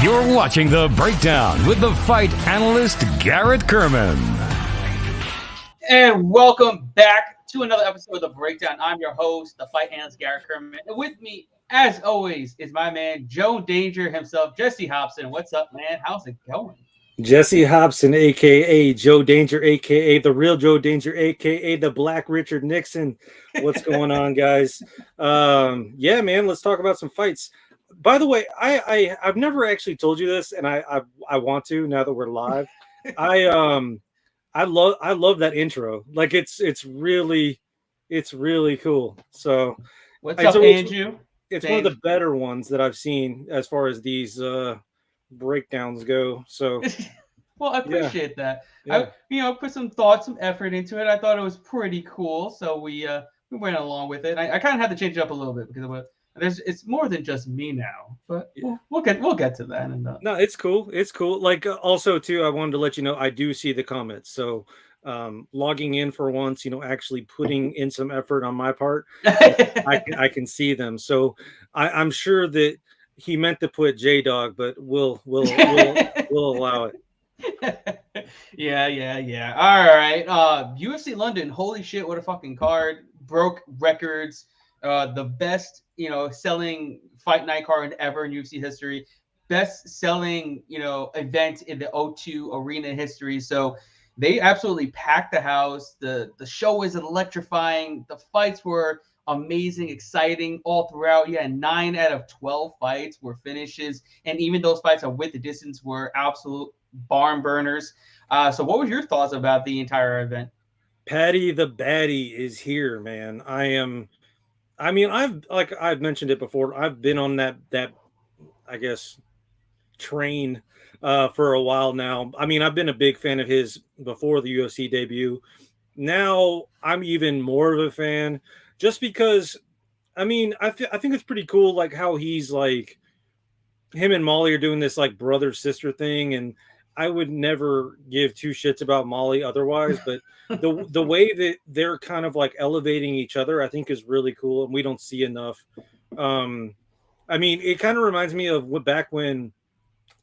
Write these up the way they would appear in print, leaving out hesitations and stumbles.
You're watching The Breakdown with the fight analyst Garrett Kerman. And welcome back to another episode of The Breakdown. I'm your host, the fight analyst Garrett Kerman. And with me, as always, is my man, Joe Danger himself, Jesse Hobson. What's up, man? How's it going? Jesse Hobson, a.k.a. Joe Danger, a.k.a. the real Joe Danger, a.k.a. the Black Richard Nixon. What's going on, guys? Yeah, man, let's talk about some fights. By the way, I've never actually told you this, and I want to now that we're live. I love that intro. Like it's really cool. So what's up, Andrew? It's one of the better ones that I've seen as far as these breakdowns go. So well, I appreciate that. Yeah. I put some thought, some effort into it. I thought it was pretty cool, so we went along with it. I kind of had to change it up a little bit because it's more than just me now, but we'll get to that. No, it's cool. It's cool. Like also too, I wanted to let you know I do see the comments. So logging in for once, actually putting in some effort on my part, I can see them. So I'm sure that he meant to put J-Dog, but we'll allow it. Yeah. All right. UFC London. Holy shit! What a fucking card. Broke records. The best, selling fight night card ever in UFC history. Best selling, event in the O2 Arena history. So they absolutely packed the house. The show was electrifying. The fights were amazing, exciting all throughout. Yeah, 9 out of 12 fights were finishes, and even those fights at width the distance were absolute barn burners. So what was your thoughts about the entire event? Patty the Baddie is here, man. I've mentioned it before. I've been on that I guess train for a while now. I mean, I've been a big fan of his before the UFC debut. Now I'm even more of a fan just because, I think it's pretty cool, like how he's like, him and Molly are doing this like brother sister thing, and I would never give two shits about Molly otherwise, but the way that they're kind of like elevating each other, I think is really cool, and we don't see enough. It kind of reminds me of back when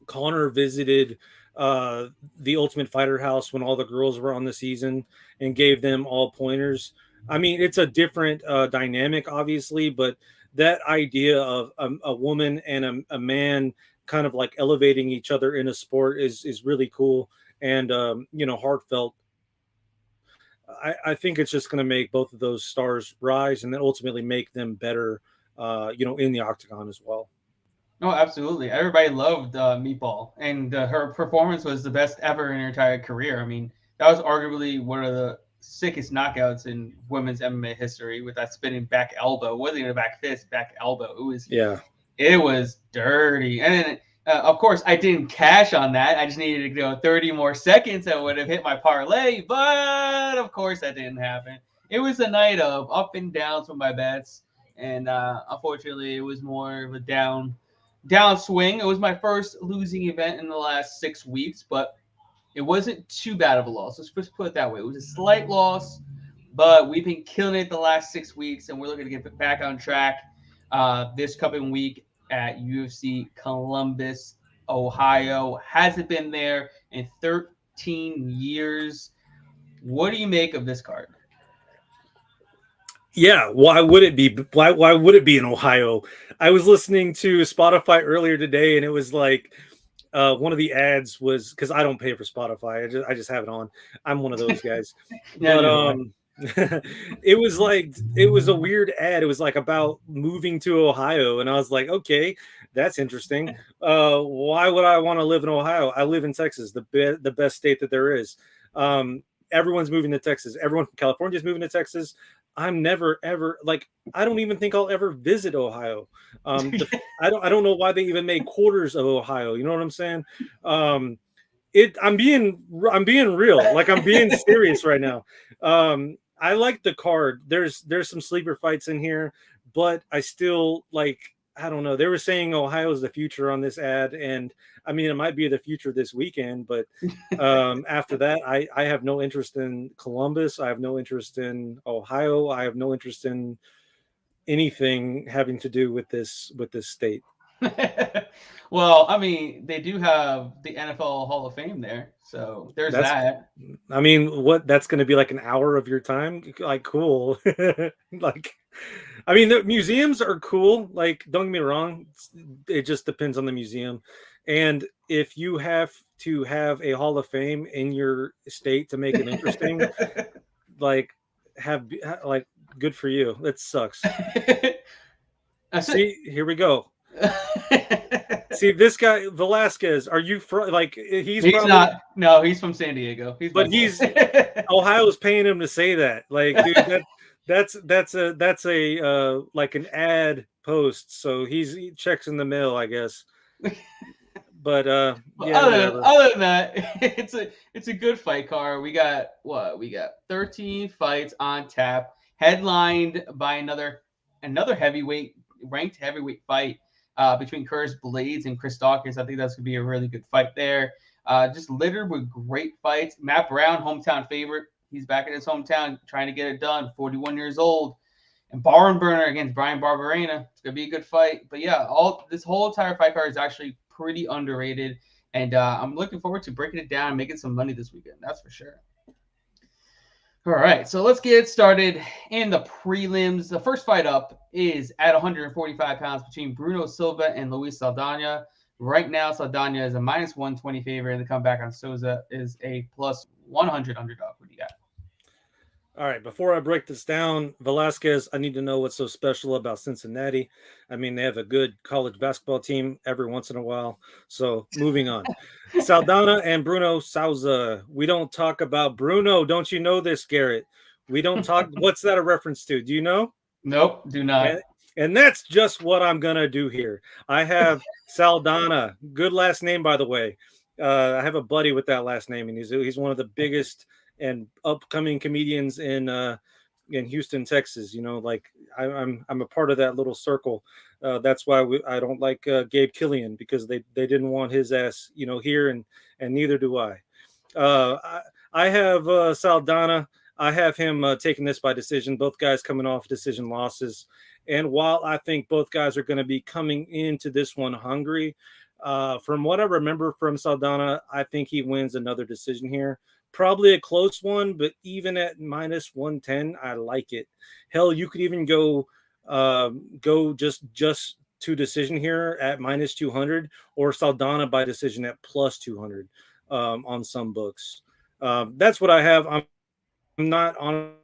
Connor visited the Ultimate Fighter house when all the girls were on the season and gave them all pointers. I mean, it's a different dynamic, obviously, but that idea of a woman and a man kind of like elevating each other in a sport is really cool and heartfelt. I think it's just going to make both of those stars rise and then ultimately make them better, in the octagon as well. Oh, absolutely. Everybody loved Meatball, and her performance was the best ever in her entire career. I mean, that was arguably one of the sickest knockouts in women's MMA history with that spinning back elbow. It wasn't even a back fist, back elbow. It was dirty. And then, of course, I didn't cash on that. I just needed to go 30 more seconds. I would have hit my parlay, but of course that didn't happen. It was a night of up and downs for my bets, and unfortunately, it was more of a downswing. It was my first losing event in the last 6 weeks, but it wasn't too bad of a loss. Let's just put it that way. It was a slight loss, but we've been killing it the last 6 weeks, and we're looking to get back on track this coming week at UFC Columbus, Ohio. Hasn't been there in 13 years. What do you make of this card? Yeah, why would it be? Why would it be in Ohio? I was listening to Spotify earlier today, and it was like one of the ads was, because I don't pay for Spotify. I just have it on. I'm one of those guys. But it was a weird ad. It was like about moving to Ohio, and I was like, okay, that's interesting. Why would I want to live in Ohio? I live in Texas, the best state that there is. Everyone's moving to Texas. Everyone from California is moving to Texas. I'm never ever, like, I don't even think I'll ever visit Ohio. I don't know why they even made quarters of Ohio. You know what I'm saying? I'm being real. Like, I'm being serious right now. I like the card. There's some sleeper fights in here, but I still like, I don't know. They were saying Ohio's the future on this ad, and I mean, it might be the future this weekend, but after that, I have no interest in Columbus. I have no interest in Ohio. I have no interest in anything having to do with this state. Well, I mean, they do have the NFL Hall of Fame there, so there's that. I mean, that's going to be like an hour of your time? Like, cool. Like, I mean, the museums are cool. Like, don't get me wrong. It just depends on the museum. And if you have to have a Hall of Fame in your state to make it interesting, like, good for you. That sucks. See, here we go. See, this guy Velasquez. Are you from like? He's probably, not. No, he's from San Diego. He's Ohio's paying him to say that. Like, dude, that's a like an ad post. So he checks in the mail, I guess. But yeah. Other than that, it's a good fight card. We got 13 fights on tap, headlined by another ranked heavyweight fight between Curtis Blaydes and Chris Dawkins. I think that's gonna be a really good fight there. Just littered with great fights. Matt Brown, hometown favorite. He's back in his hometown trying to get it done. 41 years old. And Barn Burner against Brian Barberena. It's gonna be a good fight. But yeah, this whole entire fight card is actually pretty underrated, and I'm looking forward to breaking it down and making some money this weekend. That's for sure. All right, so let's get started in the prelims. The first fight up is at 145 pounds between Bruno Silva and Luis Saldana. Right now, Saldana is a -120 favorite, and the comeback on Souza is a +100 underdog. What do you got? All right, before I break this down, Velasquez, I need to know what's so special about Cincinnati. I mean, they have a good college basketball team every once in a while. So moving on. Saldana and Bruno Souza. We don't talk about Bruno. Don't you know this, Garrett? We don't talk. What's that a reference to? Do you know? Nope, do not. And that's just what I'm going to do here. I have Saldana. Good last name, by the way. I have a buddy with that last name, and he's one of the biggest and upcoming comedians in Houston, Texas. You know, like I'm a part of that little circle. That's why I don't like Gabe Killian, because they didn't want his ass, you know, here, and neither do I. I have Saldana. I have him taking this by decision. Both guys coming off decision losses, and while I think both guys are going to be coming into this one hungry, from what I remember from Saldana, I think he wins another decision here. Probably a close one, but even at -110, I like it. Hell, you could even go just to decision here at -200, or Saldana by decision at +200 on some books. That's what I have. I'm not honestly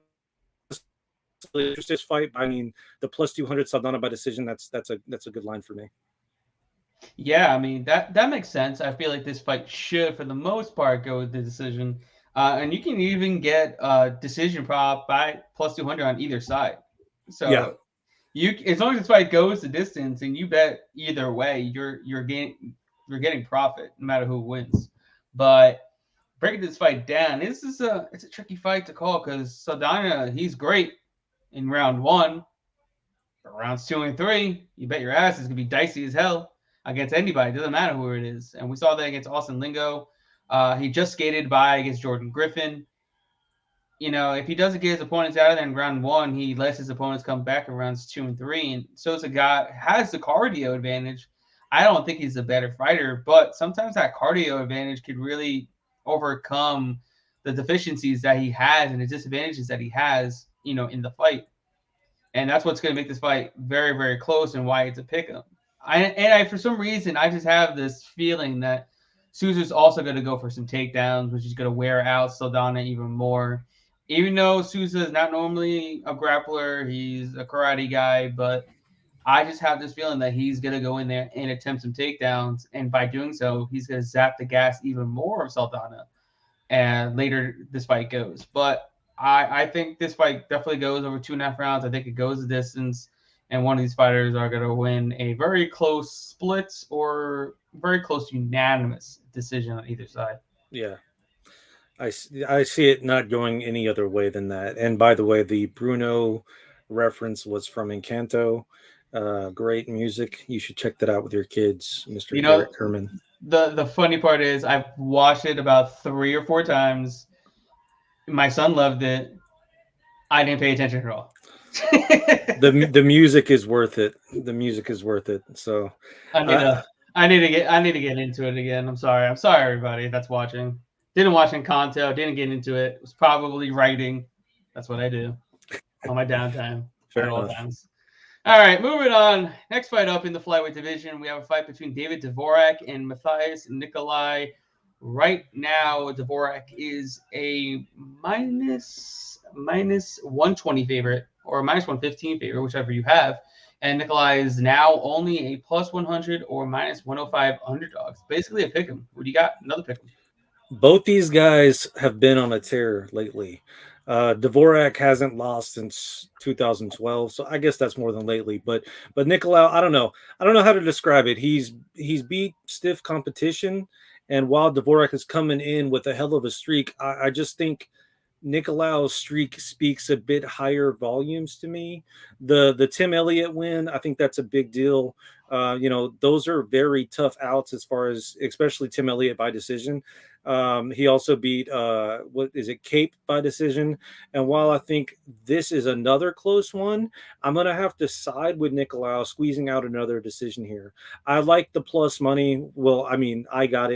interested in this fight. I mean, the +200 Saldana by decision, that's a good line for me. Yeah, I mean, that makes sense. I feel like this fight should, for the most part, go with the decision. And you can even get a decision prop by +200 on either side. So yeah, as long as this fight goes the distance and you bet either way, you're getting profit no matter who wins. But breaking this fight down, it's a tricky fight to call, because Saldana, he's great in round 1. But rounds 2 and 3, you bet your ass is gonna be dicey as hell against anybody. It doesn't matter who it is. And we saw that against Austin Lingo. He just skated by against Jordan Griffin. You know, if he doesn't get his opponents out of there in round 1, he lets his opponents come back in rounds 2 and 3. And so it's a guy has the cardio advantage. I don't think he's a better fighter, but sometimes that cardio advantage could really overcome the deficiencies that he has and the disadvantages that he has, you know, in the fight. And that's what's going to make this fight very, very close, and why it's a pick-em. I for some reason, I just have this feeling that Souza's also going to go for some takedowns, which is going to wear out Saldana even more. Even though Souza is not normally a grappler, he's a karate guy, but I just have this feeling that he's going to go in there and attempt some takedowns, and by doing so, he's going to zap the gas even more of Saldana, and later this fight goes. But I think this fight definitely goes over 2.5 rounds. I think it goes the distance, and one of these fighters are going to win a very close split or very close unanimous decision on either side. Yeah. I see it not going any other way than that. And by the way, the Bruno reference was from Encanto. Great music. You should check that out with your kids, Mr. Garrett Kerman. The funny part is I've watched it about 3 or 4 times. My son loved it. I didn't pay attention at all. The music is worth it. The music is worth it. So I need to get into it again. I'm sorry everybody that's watching. Didn't watch Encanto, didn't get into it. Was probably writing. That's what I do on my downtime fair at all enough. times. All right, moving on. Next fight up in the flyweight division, we have a fight between David Dvorak and Matthias Nikolai. Right now, Dvorak is a minus 120 favorite or minus 115 favorite, whichever you have. And Nikolai is now only a plus 100 or minus 105 underdogs. Basically a pick 'em. What do you got? Another pick 'em. Both these guys have been on a tear lately. Dvorak hasn't lost since 2012, so I guess that's more than lately. But Nicolau, I don't know how to describe it. He's beat stiff competition, and while Dvorak is coming in with a hell of a streak, I just think Nicolau's streak speaks a bit higher volumes to me. The Tim Elliott win, I think that's a big deal. Those are very tough outs as far as, especially Tim Elliott by decision. He also beat Cape by decision. And while I think this is another close one, I'm gonna have to side with Nicolau squeezing out another decision here. I like the plus money. Well, I mean, I got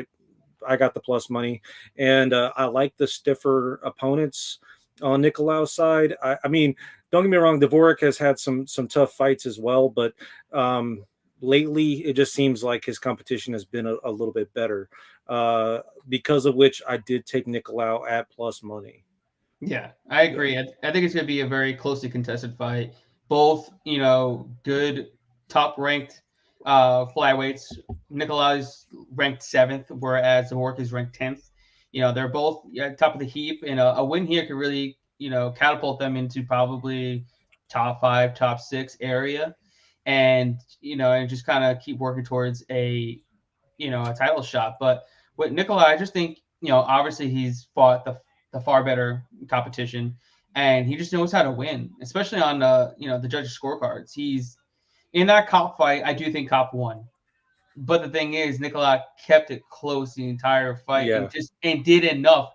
the plus money, and I like the stiffer opponents on Nicolau's side. I mean, don't get me wrong, Dvorak has had some tough fights as well, but lately it just seems like his competition has been a little bit better, because of which I did take Nicolau at plus money. Yeah, I agree. I think it's going to be a very closely contested fight. Both, good top-ranked flyweights. Nikolai's ranked 7th, whereas Dvorak is ranked 10th. They're both at top of the heap, and a win here could really, catapult them into probably top 5, top 6 area, and just kind of keep working towards a title shot. But with Nikolai, I just think, obviously he's fought the far better competition, and he just knows how to win, especially on the judges' scorecards. He's in that Kopp fight. I do think Kopp won, but the thing is, Nikolai kept it close the entire fight, and did enough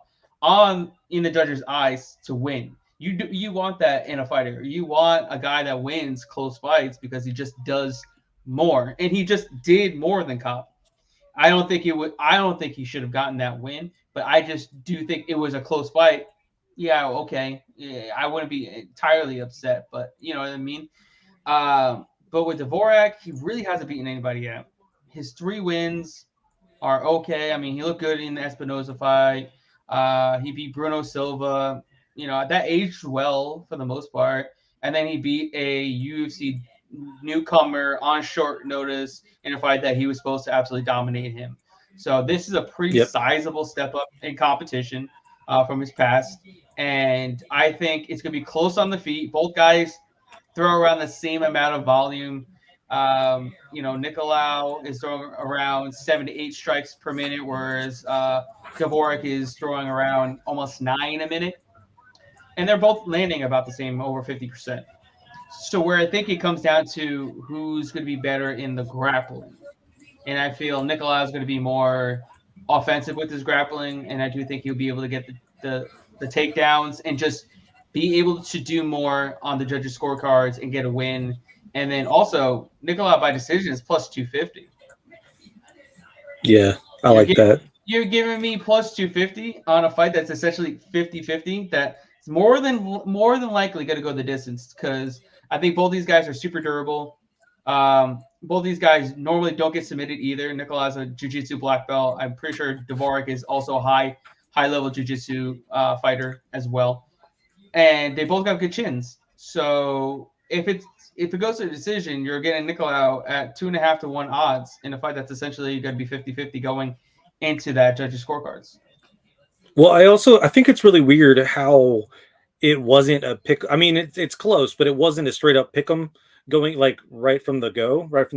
in the judges' eyes to win. You want that in a fighter. You want a guy that wins close fights because he just does more, and he just did more than Kopp. I don't think he should have gotten that win, but I just do think it was a close fight. Yeah, okay. Yeah, I wouldn't be entirely upset, but you know what I mean? But with Dvorak, he really hasn't beaten anybody yet. His 3 wins are okay. I mean, he looked good in the Espinoza fight. He beat Bruno Silva. That aged well for the most part. And then he beat a UFC newcomer on short notice in a fight that he was supposed to absolutely dominate him. So this is a pretty sizable step up in competition from his past. And I think it's going to be close on the feet. Both guys throw around the same amount of volume. Nicolau is throwing around 7 to 8 strikes per minute, whereas Dvorak is throwing around almost 9 a minute. And they're both landing about the same, over 50%. So where I think it comes down to who's going to be better in the grappling. And I feel Nicolau is going to be more offensive with his grappling, and I do think he'll be able to get the takedowns and just be able to do more on the judges' scorecards and get a win. And then also, Nicolau by decision is plus 250. Yeah, I like that. You're giving me plus 250 on a fight that's essentially 50-50. That's more than likely going to go the distance, because I think both these guys are super durable. Both these guys normally don't get submitted either. Nicolau's a jiu-jitsu black belt. I'm pretty sure Dvorak is also a high-level jiu-jitsu fighter as well. And they both got good chins. So if it goes to a decision, you're getting Nicolau at 2.5 to 1 odds in a fight that's essentially going to be 50-50 going into that judges' scorecards. Well, I think it's really weird how it wasn't a pick. I mean, it's close, but it wasn't a straight up pick 'em going like right from the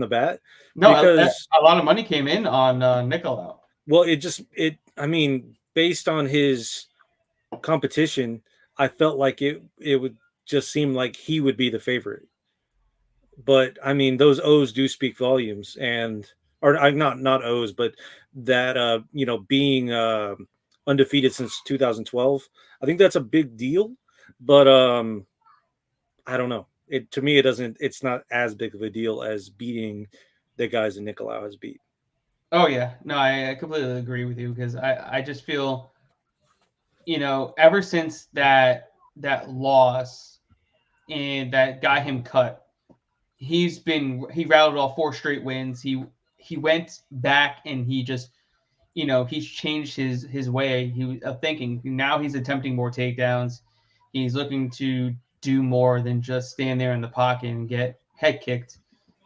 bat. No, because a lot of money came in on Nicolau. Well, I mean, based on his competition, I felt like it would just seem like he would be the favorite. But I mean, those O's do speak volumes, or not O's, but that being undefeated since 2012, I think that's a big deal. But I don't know. to me, it doesn't. It's not as big of a deal as beating the guys that Nicolau has beat. Oh yeah, no, I completely agree with you because I just feel, ever since that loss and that got him cut, he rattled off 4 straight wins. He went back and he just, he's changed his way of thinking. Now he's attempting more takedowns. He's looking to do more than just stand there in the pocket and get head kicked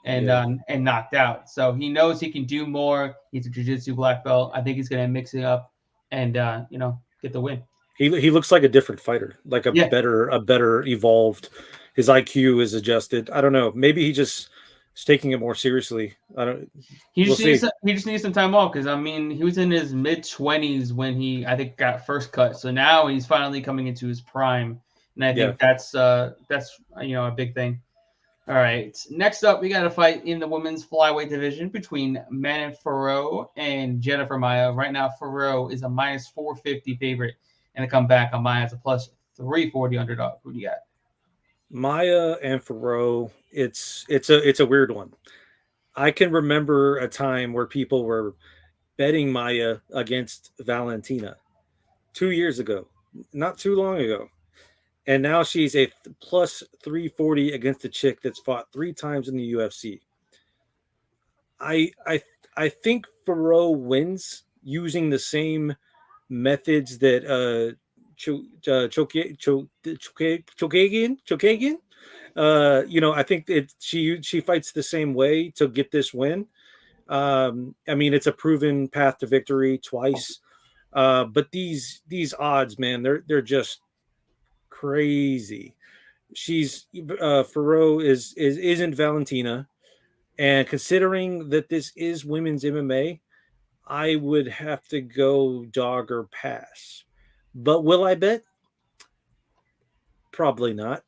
and knocked out. So he knows he can do more. He's a jiu-jitsu black belt. I think he's going to mix it up and get the win. He looks like a different fighter, like a better evolved. His IQ is adjusted. I don't know. Maybe he just is taking it more seriously. I don't. He just needs some time off because he was in his mid-20s when he, I think, got first cut. So now he's finally coming into his prime, and I think that's a big thing. All right. Next up, we got a fight in the women's flyweight division between Manon Fiorot and Jennifer Maia. Right now, Fiorot is a minus 450 favorite, and a comeback on Maia is a plus 340 underdog. Who do you got? Maia and Fiorot, it's a weird one. I can remember a time where people were betting Maia against Valentina 2 years ago, not too long ago. And now she's a plus 340 against a chick that's fought 3 times in the UFC. I think Fiorot wins using the same methods that Chokagian. I think she fights the same way to get this win. It's a proven path to victory twice. But these odds, man, they're just crazy. She's Fiorot isn't Valentina, and considering that this is women's MMA, I would have to go dog or pass. But will I bet? Probably not.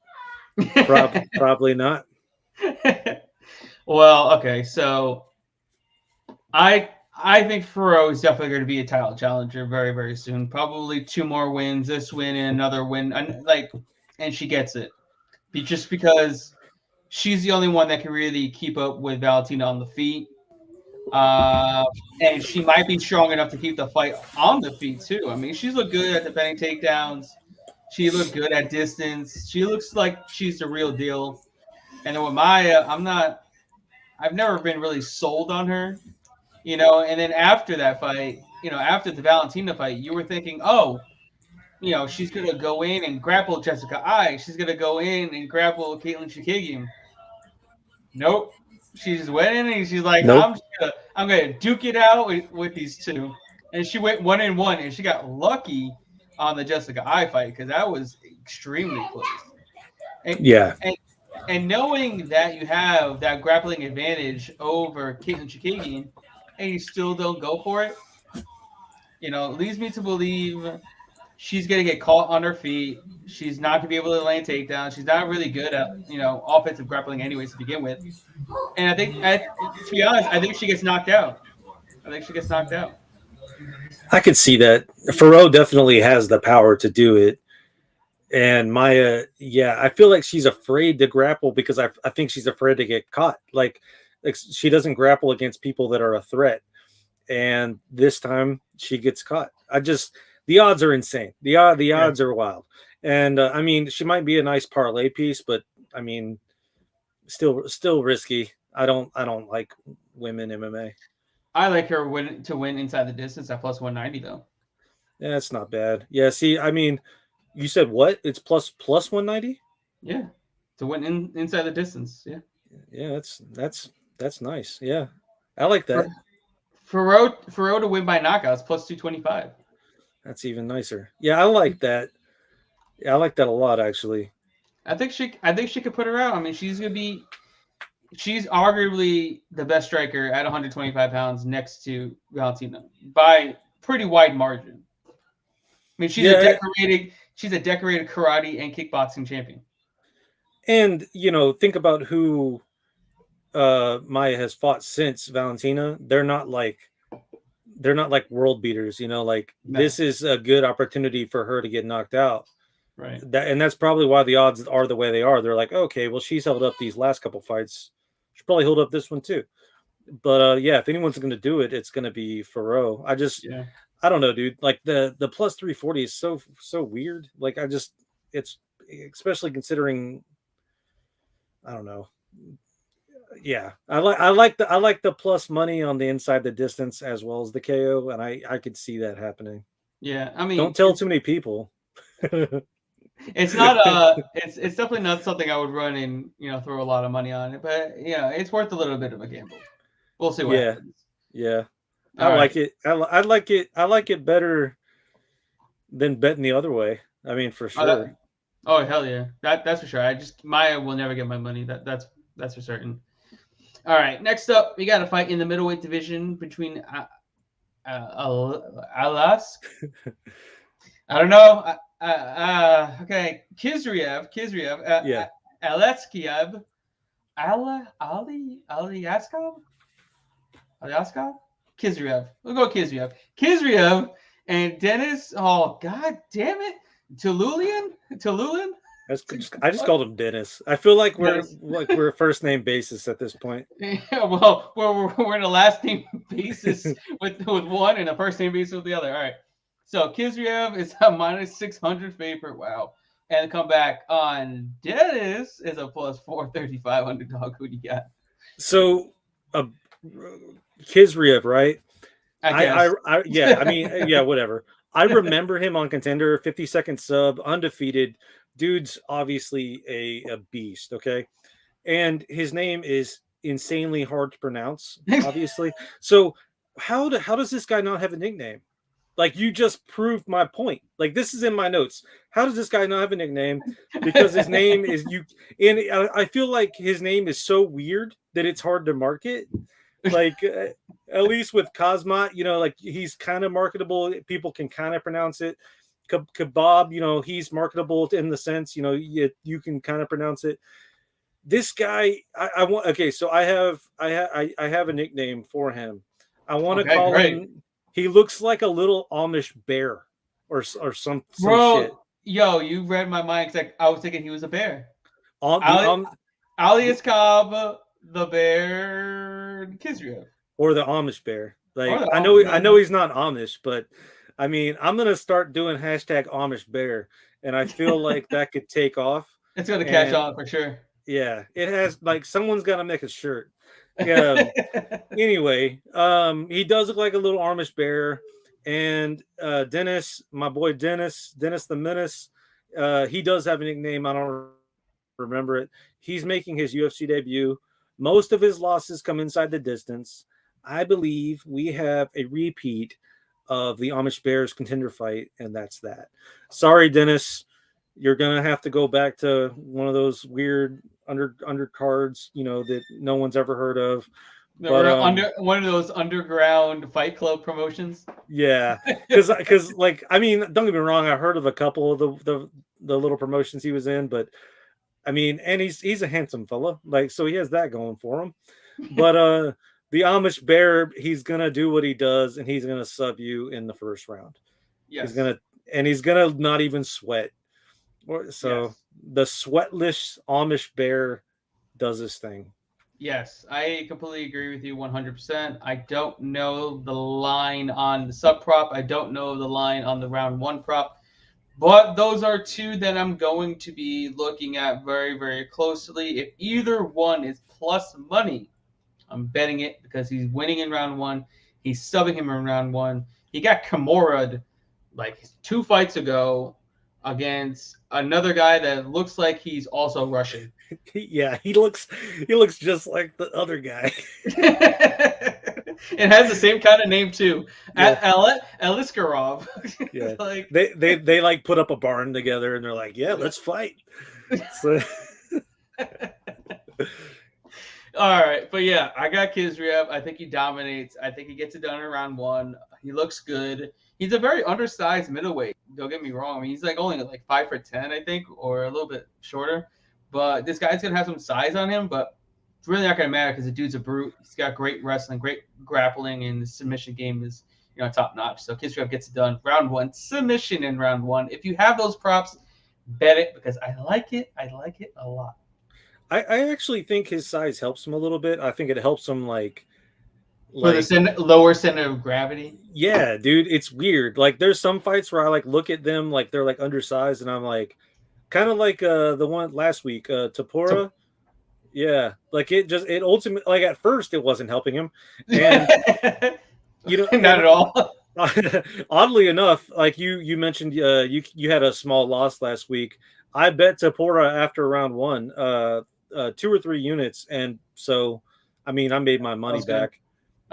Probably not. Well, okay, so I think Fiorot is definitely going to be a title challenger very, very soon. Probably 2 more wins, this win and another win, and she gets it. Just because she's the only one that can really keep up with Valentina on the feet. And she might be strong enough to keep the fight on the feet too. She's looked good at defending takedowns. She looked good at distance. She looks like she's the real deal. And then with Maia, I've never been really sold on her. And then after that fight, after the Valentina fight, you were thinking, she's going to go in and grapple Jessica Ai. She's going to go in and grapple Caitlin Chikagian. Nope. She just went in and she's like, nope. I'm going to duke it out with these two. And she went 1-1, and she got lucky on the Jessica Ai fight because that was extremely close. And knowing that you have that grappling advantage over Caitlin Chikagian, and you still don't go for it, leads me to believe she's going to get caught on her feet. She's not going to be able to land takedowns. She's not really good at, offensive grappling anyways to begin with. And to be honest, I think she gets knocked out. I could see that. Fiorot definitely has the power to do it. And Maia, I feel like she's afraid to grapple because I think she's afraid to get caught. Like she doesn't grapple against people that are a threat. And this time she gets caught. The odds are insane. The odds are wild. And she might be a nice parlay piece, but still risky. I don't like women MMA. I like her to win inside the distance at plus 190 though. Yeah, that's not bad. Yeah, see, you said what? It's plus 190? Yeah. To win inside the distance. Yeah. Yeah, that's nice. Yeah. I like that. Fiorot to win by knockouts plus 225. That's even nicer. Yeah, I like that. Yeah, I like that a lot actually. I think she could put her out. She's arguably the best striker at 125 pounds next to Valentina by pretty wide margin. She's a decorated karate and kickboxing champion. And think about who Maia has fought since Valentina. They're not like world beaters, No. This is a good opportunity for her to get knocked out. Right. And that's probably why the odds are the way they are. They're like, okay, well, she's held up these last couple fights. She'll probably hold up this one too. But yeah, if anyone's going to do it, it's going to be Faro. I don't know, dude. Like the plus 340 is so weird. Like it's especially considering, I don't know. Yeah, I like the plus money on the inside the distance as well as the KO, and I could see that happening. Yeah, I mean, don't tell too many people. It's not it's definitely not something I would run and throw a lot of money on it, but it's worth a little bit of a gamble. We'll see what happens. Yeah, I like it. I like it better than betting the other way. I mean, for sure. Oh hell yeah, that's for sure. Maya will never get my money. That's for certain. All right, next up, we got a fight in the middleweight division between Alask. I don't know. Okay, Kizriev, Aleskiev, Alyaskov, Kizriev. We'll go Kizriev and Dennis. Oh god damn it, Tululin. I just called him Dennis. I feel like we're a first name basis at this point. Yeah, well, we're in a last name basis with one and a first name basis with the other. All right. So Kizriev is a minus 600 favorite. Wow. And the comeback on Dennis is a plus 435 underdog. Who do you got? So Kizriev, right? Whatever. I remember him on Contender, 50-second sub, undefeated. Dude's obviously a beast, okay? And his name is insanely hard to pronounce, obviously. So how does this guy not have a nickname? Like, you just proved my point. Like, this is in my notes. How does this guy not have a nickname? Because his name is and I feel like his name is so weird that it's hard to market. Like, at least with Kazmat, like he's kind of marketable. People can kind of pronounce it. Kebab, he's marketable in the sense, you can kind of pronounce it. This guy, I want. Okay, so I have a nickname for him. I want to call him. He looks like a little Amish bear, or some shit. Yo, you read my mind. Like, I was thinking he was a bear. Alias Cobb, the bear, Kizriev, or the Amish bear. Like, I know he's not Amish, but I mean, I'm gonna start doing hashtag Amish bear, and I feel like that could take off. It's gonna catch on for sure. Yeah, it has. Like, someone's got to make a shirt. Yeah. Anyway, he does look like a little Amish bear, and Dennis, my boy Dennis the Menace, he does have a nickname. I don't remember it. He's making his UFC debut. Most of his losses come inside the distance. I believe we have a repeat of the Amish Bears contender fight, and that's that. Sorry, Dennis, you're gonna have to go back to one of those weird undercards, that no one's ever heard of. But one of those underground Fight Club promotions. Yeah, because like, I mean, don't get me wrong, I heard of a couple of the little promotions he was in, but I mean, and he's a handsome fella, like, so he has that going for him. But the Amish Bear, he's gonna do what he does, and he's gonna sub you in the first round. Yes. He's gonna not even sweat. So the sweatless Amish Bear does this thing. Yes, I completely agree with you 100%. I don't know the line on the sub prop. I don't know the line on the round one prop. But those are two that I'm going to be looking at very, very closely. If either one is plus money, I'm betting it because he's winning in round one. He's subbing him in round one. He got Kimura'd like 2 fights ago against another guy that looks like he's also Russian. Yeah, he looks just like the other guy. It has the same kind of name too. Yeah. Eliskarov. Yeah. Like, they like put up a barn together and they're like, yeah, let's fight. So... All right, but yeah, I got Kizriev. I think he dominates. I think he gets it done in round one. He looks good. He's a very undersized middleweight. Don't get me wrong. I mean, he's like only like 5'10", I think, or a little bit shorter. But this guy's gonna have some size on him. But it's really not gonna matter because the dude's a brute. He's got great wrestling, great grappling, and the submission game is top notch. So Kizriev gets it done. Round one, submission in round one. If you have those props, Bet it because I like it. I like it a lot. I actually think his size helps him a little bit. I think it helps him For the lower center of gravity. yeah, dude, it's weird. Like there's some fights where I like look at them like they're like undersized, and I'm like, kind of like the one last week, Tapora. Yeah, like it ultimately, like at first it wasn't helping him, and not at all. Oddly enough, like you mentioned, you had a small loss last week. I bet Tapora after round 1, 2 or 3 units, and so I mean I made my money back.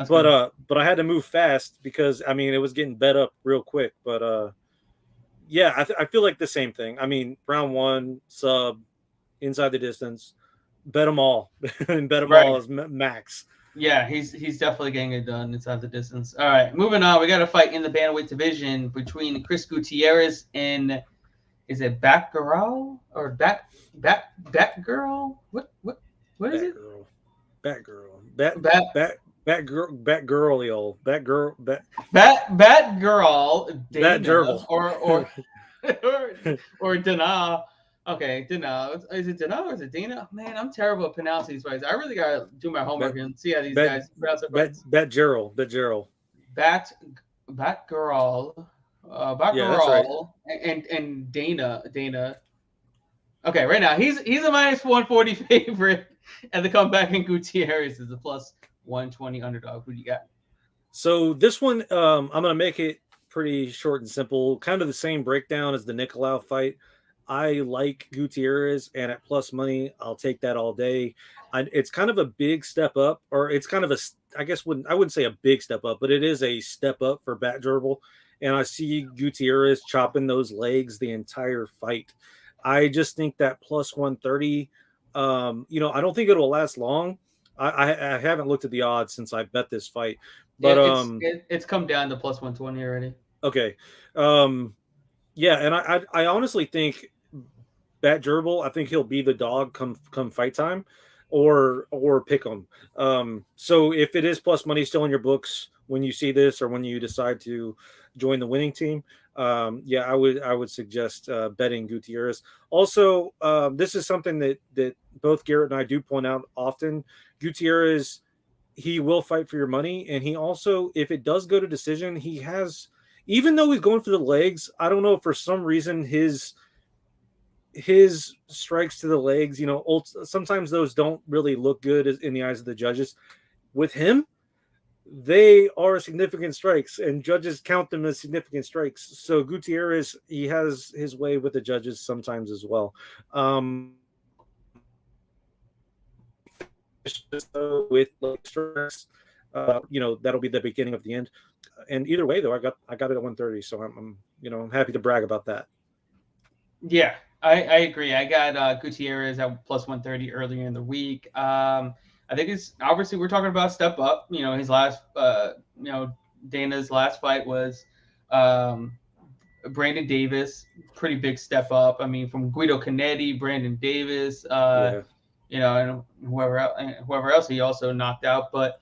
But I had to move fast because I mean it was getting bet up real quick. But yeah, I feel like the same thing. I mean round 1 sub inside the distance, bet them all and bet them all as max. Yeah, he's definitely getting it done inside the distance. All right, moving on. We got a fight in the bantamweight division between Chris Gutierrez and is it Batgirl or Batgirl? What is it? Batgirl, or Dana. Okay, Dana. Is it Dana or is it Dana? Man, I'm terrible at pronouncing these fights. I really gotta do my homework and see how these guys pronounce it. Batgirl. Batgirl. Batgirl. Yeah, that's right. And Dana. Okay, right now he's a minus 140 favorite, and the comeback in Gutierrez is a plus 120 underdog. Who do you got? So this one, I'm gonna make it pretty short and simple. Kind of the same breakdown as the Nicolau fight. I like Gutierrez, and at plus money, I'll take that all day. It's kind of a big step up, or it's kind of a, I wouldn't say a big step up, but it is a step up for Bat Gerbil. And I see Gutierrez chopping those legs the entire fight. I just think that plus 130, I don't think it'll last long. I haven't looked at the odds since I bet this fight, but it's come down to plus 120 already. Okay. Yeah, and I honestly think Bat Gerbil, I think he'll be the dog come fight time, or pick him. So if it is plus money still in your books when you see this, or when you decide to join the winning team, yeah, I would suggest betting Gutierrez. Also, this is something that both Garrett and I do point out often. Gutierrez, he will fight for your money, and he also, if it does go to decision, he has, even though he's going for the legs, I don't know, for some reason his strikes to the legs, sometimes those don't really look good in the eyes of the judges. With him, they are significant strikes, and judges count them as significant strikes. So Gutierrez, he has his way with the judges sometimes as well. With like strikes, that'll be the beginning of the end. And either way, though, I got it at 130, so I'm happy to brag about that. Yeah, I agree. I got Gutierrez at plus 130 earlier in the week. I think it's obviously we're talking about step up. His last, Dana's last fight was Brandon Davis, pretty big step up. I mean, from Guido Canetti, Brandon Davis, and whoever else he also knocked out, but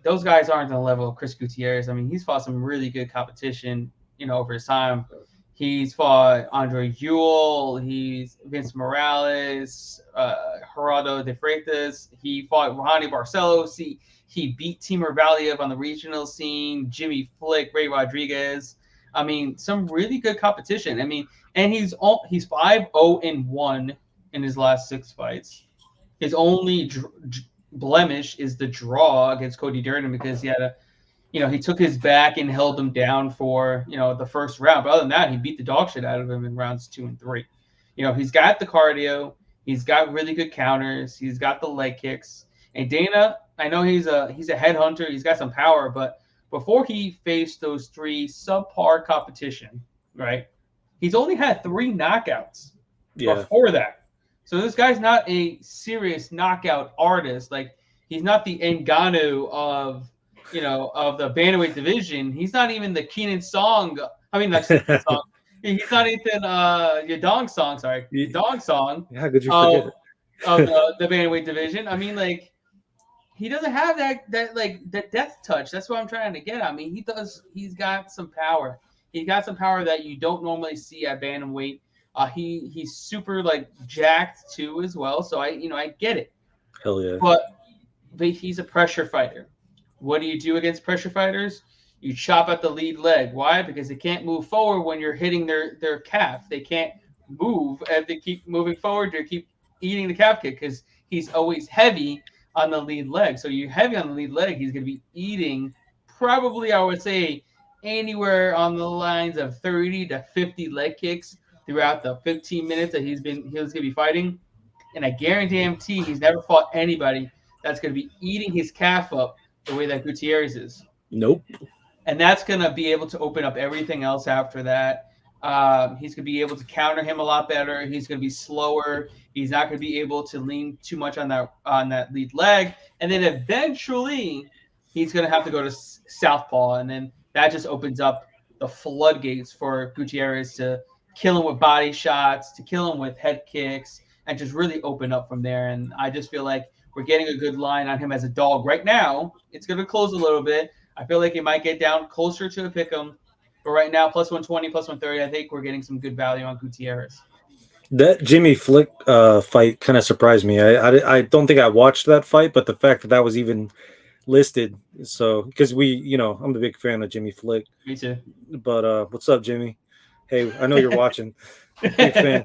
those guys aren't on the level of Chris Gutierrez. I mean, he's fought some really good competition, over his time. He's fought Andre Ewell. He's Vince Morales, Gerardo de Freitas. He fought Ronnie Barcelos. He beat Timur Valiev on the regional scene, Jimmy Flick, Ray Rodriguez. I mean, some really good competition. I mean, and he's 5-0-1 in his last 6 fights. His only blemish is the draw against Cody Durden, because he had he took his back and held him down for, the first round. But other than that, he beat the dog shit out of him in rounds 2 and 3. He's got the cardio. He's got really good counters. He's got the leg kicks. And Dana, I know he's a headhunter. He's got some power. But before he faced those 3 subpar competition, right, he's only had 3 knockouts before that. So this guy's not a serious knockout artist. Like, he's not the Ngannou of the bantamweight division. He's not even the Keenan Song. I mean, that's the song. He's not even Yadong Song. Sorry, Yadong Song. How could you forget it? Of the bantamweight division. I mean, like, he doesn't have that death touch. That's what I'm trying to get. I mean, he does. He's got some power. He's got some power that you don't normally see at bantamweight. He's super like jacked too as well. So I get it. Hell yeah. But he's a pressure fighter. What do you do against pressure fighters? You chop at the lead leg. Why? Because they can't move forward when you're hitting their calf. They can't move if they keep moving forward. They keep eating the calf kick because he's always heavy on the lead leg. So you're heavy on the lead leg. He's going to be eating probably, I would say, anywhere on the lines of 30 to 50 leg kicks throughout the 15 minutes that he was going to be fighting. And I guarantee he's never fought anybody that's going to be eating his calf up the way that Gutierrez is. Nope. And that's going to be able to open up everything else after that. He's going to be able to counter him a lot better. He's going to be slower. He's not going to be able to lean too much on that lead leg. And then eventually he's going to have to go to southpaw. And then that just opens up the floodgates for Gutierrez to kill him with body shots, to kill him with head kicks, and just really open up from there. And I just feel like we're getting a good line on him as a dog right now. It's going to close a little bit. I feel like it might get down closer to a pick 'em. But right now, plus 120, plus 130, I think we're getting some good value on Gutierrez. That Jimmy Flick fight kind of surprised me. I don't think I watched that fight, but the fact that was even listed. So, because I'm a big fan of Jimmy Flick. Me too. But what's up, Jimmy? Hey, I know you're watching. Big fan.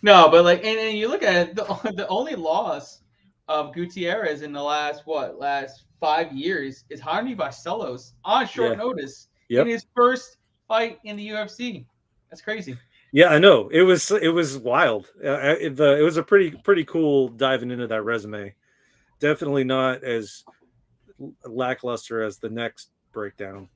No, but and you look at it, the only loss of Gutierrez in the last 5 years is Jaime Barcelos on short notice in his first fight in the UFC. That's crazy. Yeah, I know. It was wild. It was a pretty cool diving into that resume. Definitely not as lackluster as the next breakdown.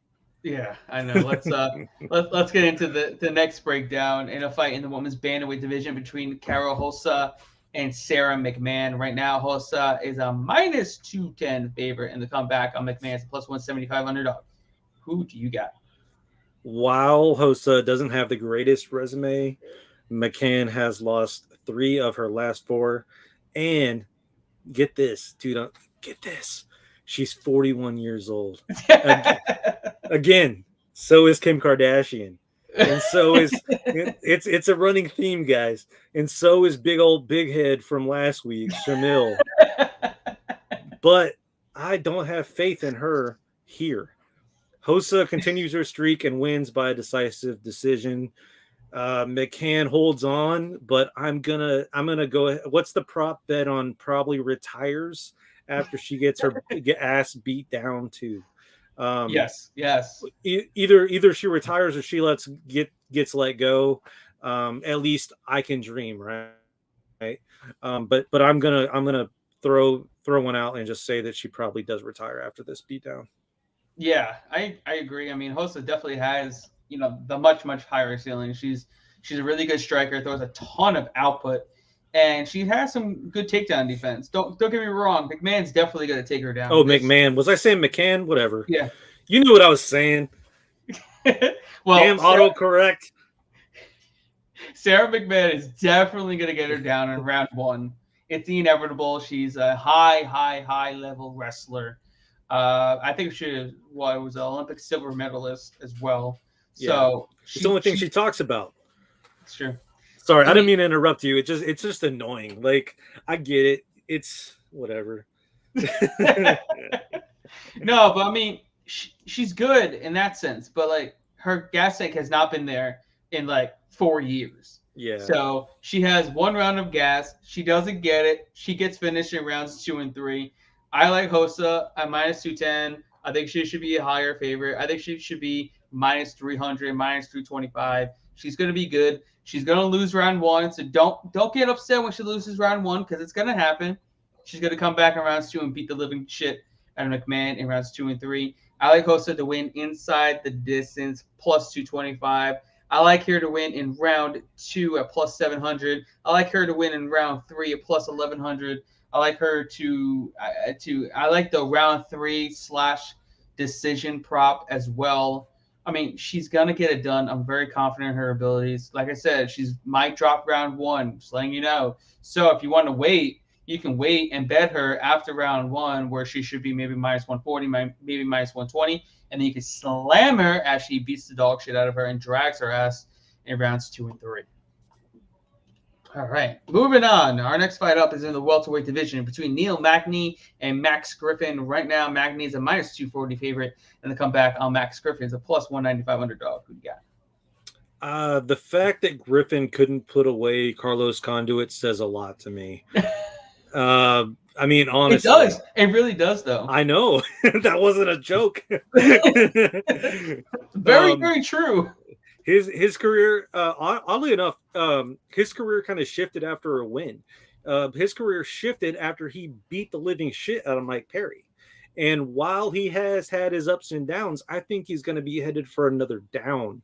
Yeah, I know. Let's get into the next breakdown in a fight in the women's bantamweight division between Carol Holsa and Sarah Mcmahon. Right now, Holsa is a minus 210 favorite in the comeback on Mcmahon's plus 175 underdog. Who do you got? While Holsa doesn't have the greatest resume, McMahon has lost 3 of her last 4. And get this, dude, get this. She's 41 years old. Again, so is Kim Kardashian. And so is it's a running theme, guys. And so is big head from last week, Shamil. But I don't have faith in her here. Hossa continues her streak and wins by a decisive decision. McCann holds on, but I'm gonna go. What's the prop bet on probably retires after she gets her ass beat down too? Yes. Either she retires or she gets let go. At least I can dream, right? But I'm gonna throw one out and just say that she probably does retire after this beatdown. Yeah, I agree. I mean, Hossa definitely has the much higher ceiling. She's a really good striker, throws a ton of output, and she has some good takedown defense. Don't get me wrong, McMahon's definitely going to take her down. Oh, McMahon. Was I saying McCann? Whatever. Yeah. You knew what I was saying. Well, damn autocorrect. Sarah McMahon is definitely going to get her down in round 1. It's inevitable. She's a high level wrestler. I think she was an Olympic silver medalist as well. Yeah. So it's the only thing she talks about. It's true. Sorry, I didn't mean to interrupt you. It's just annoying. Like, I get it. It's whatever. No, but I mean, she's good in that sense. But like, her gas tank has not been there in like 4 years. Yeah. So she has 1 round of gas. She doesn't get it. She gets finished in rounds 2 and 3. I like Hossa at minus 210. I think she should be a higher favorite. I think she should be minus 300, minus 325. She's going to be good. She's going to lose round 1. So don't get upset when she loses round 1 because it's going to happen. She's going to come back in rounds 2 and beat the living shit out of McMahon in rounds 2 and 3. I like Hossa to win inside the distance, plus 225. I like her to win in round 2 at plus 700. I like her to win in round 3 at plus 1100. I like her I like the round 3 / decision prop as well. I mean, she's going to get it done. I'm very confident in her abilities. Like I said, she's might drop round 1, just letting you know. So if you want to wait, you can wait and bet her after round 1 where she should be maybe minus 140, maybe minus 120. And then you can slam her as she beats the dog shit out of her and drags her ass in rounds 2 and 3. All right, moving on. Our next fight up is in the welterweight division between Neil Magney and Max Griffin. Right now, Magney is a minus 240 favorite, and the comeback on Max Griffin is a plus 195 underdog. Who do you got? The fact that Griffin couldn't put away Carlos Conduit says a lot to me. I mean, honestly, it does. It really does, though. I know that wasn't a joke. Very true. His career, oddly enough, his career kind of shifted after a win. His career shifted after he beat the living shit out of Mike Perry. And while he has had his ups and downs, I think he's going to be headed for another down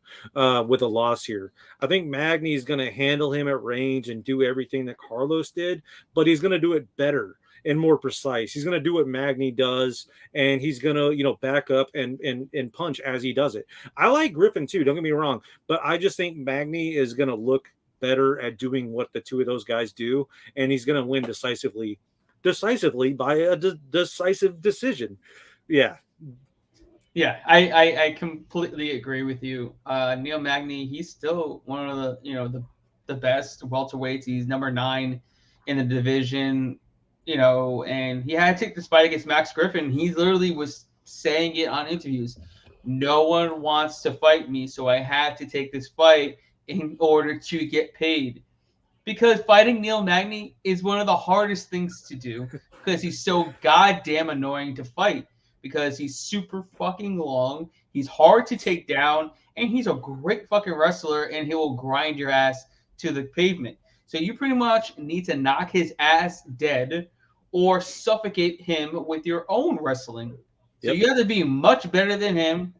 with a loss here. I think Magney is going to handle him at range and do everything that Carlos did, but he's going to do it better and more precise. He's going to do what Magney does, and he's going to, back up and punch as he does it. I like Griffin too, don't get me wrong, but I just think Magney is going to look better at doing what the two of those guys do, and he's going to win decisively by a decisive decision. Yeah, I completely agree with you. Neil Magney, he's still one of the best welterweights. He's number 9 in the division, and he had to take this fight against Max Griffin. He literally was saying it on interviews. No one wants to fight me, so I had to take this fight in order to get paid. Because fighting Neil Magney is one of the hardest things to do because he's so goddamn annoying to fight because he's super fucking long, he's hard to take down, and he's a great fucking wrestler, and he will grind your ass to the pavement. So you pretty much need to knock his ass dead or suffocate him with your own wrestling. So you have to be much better than him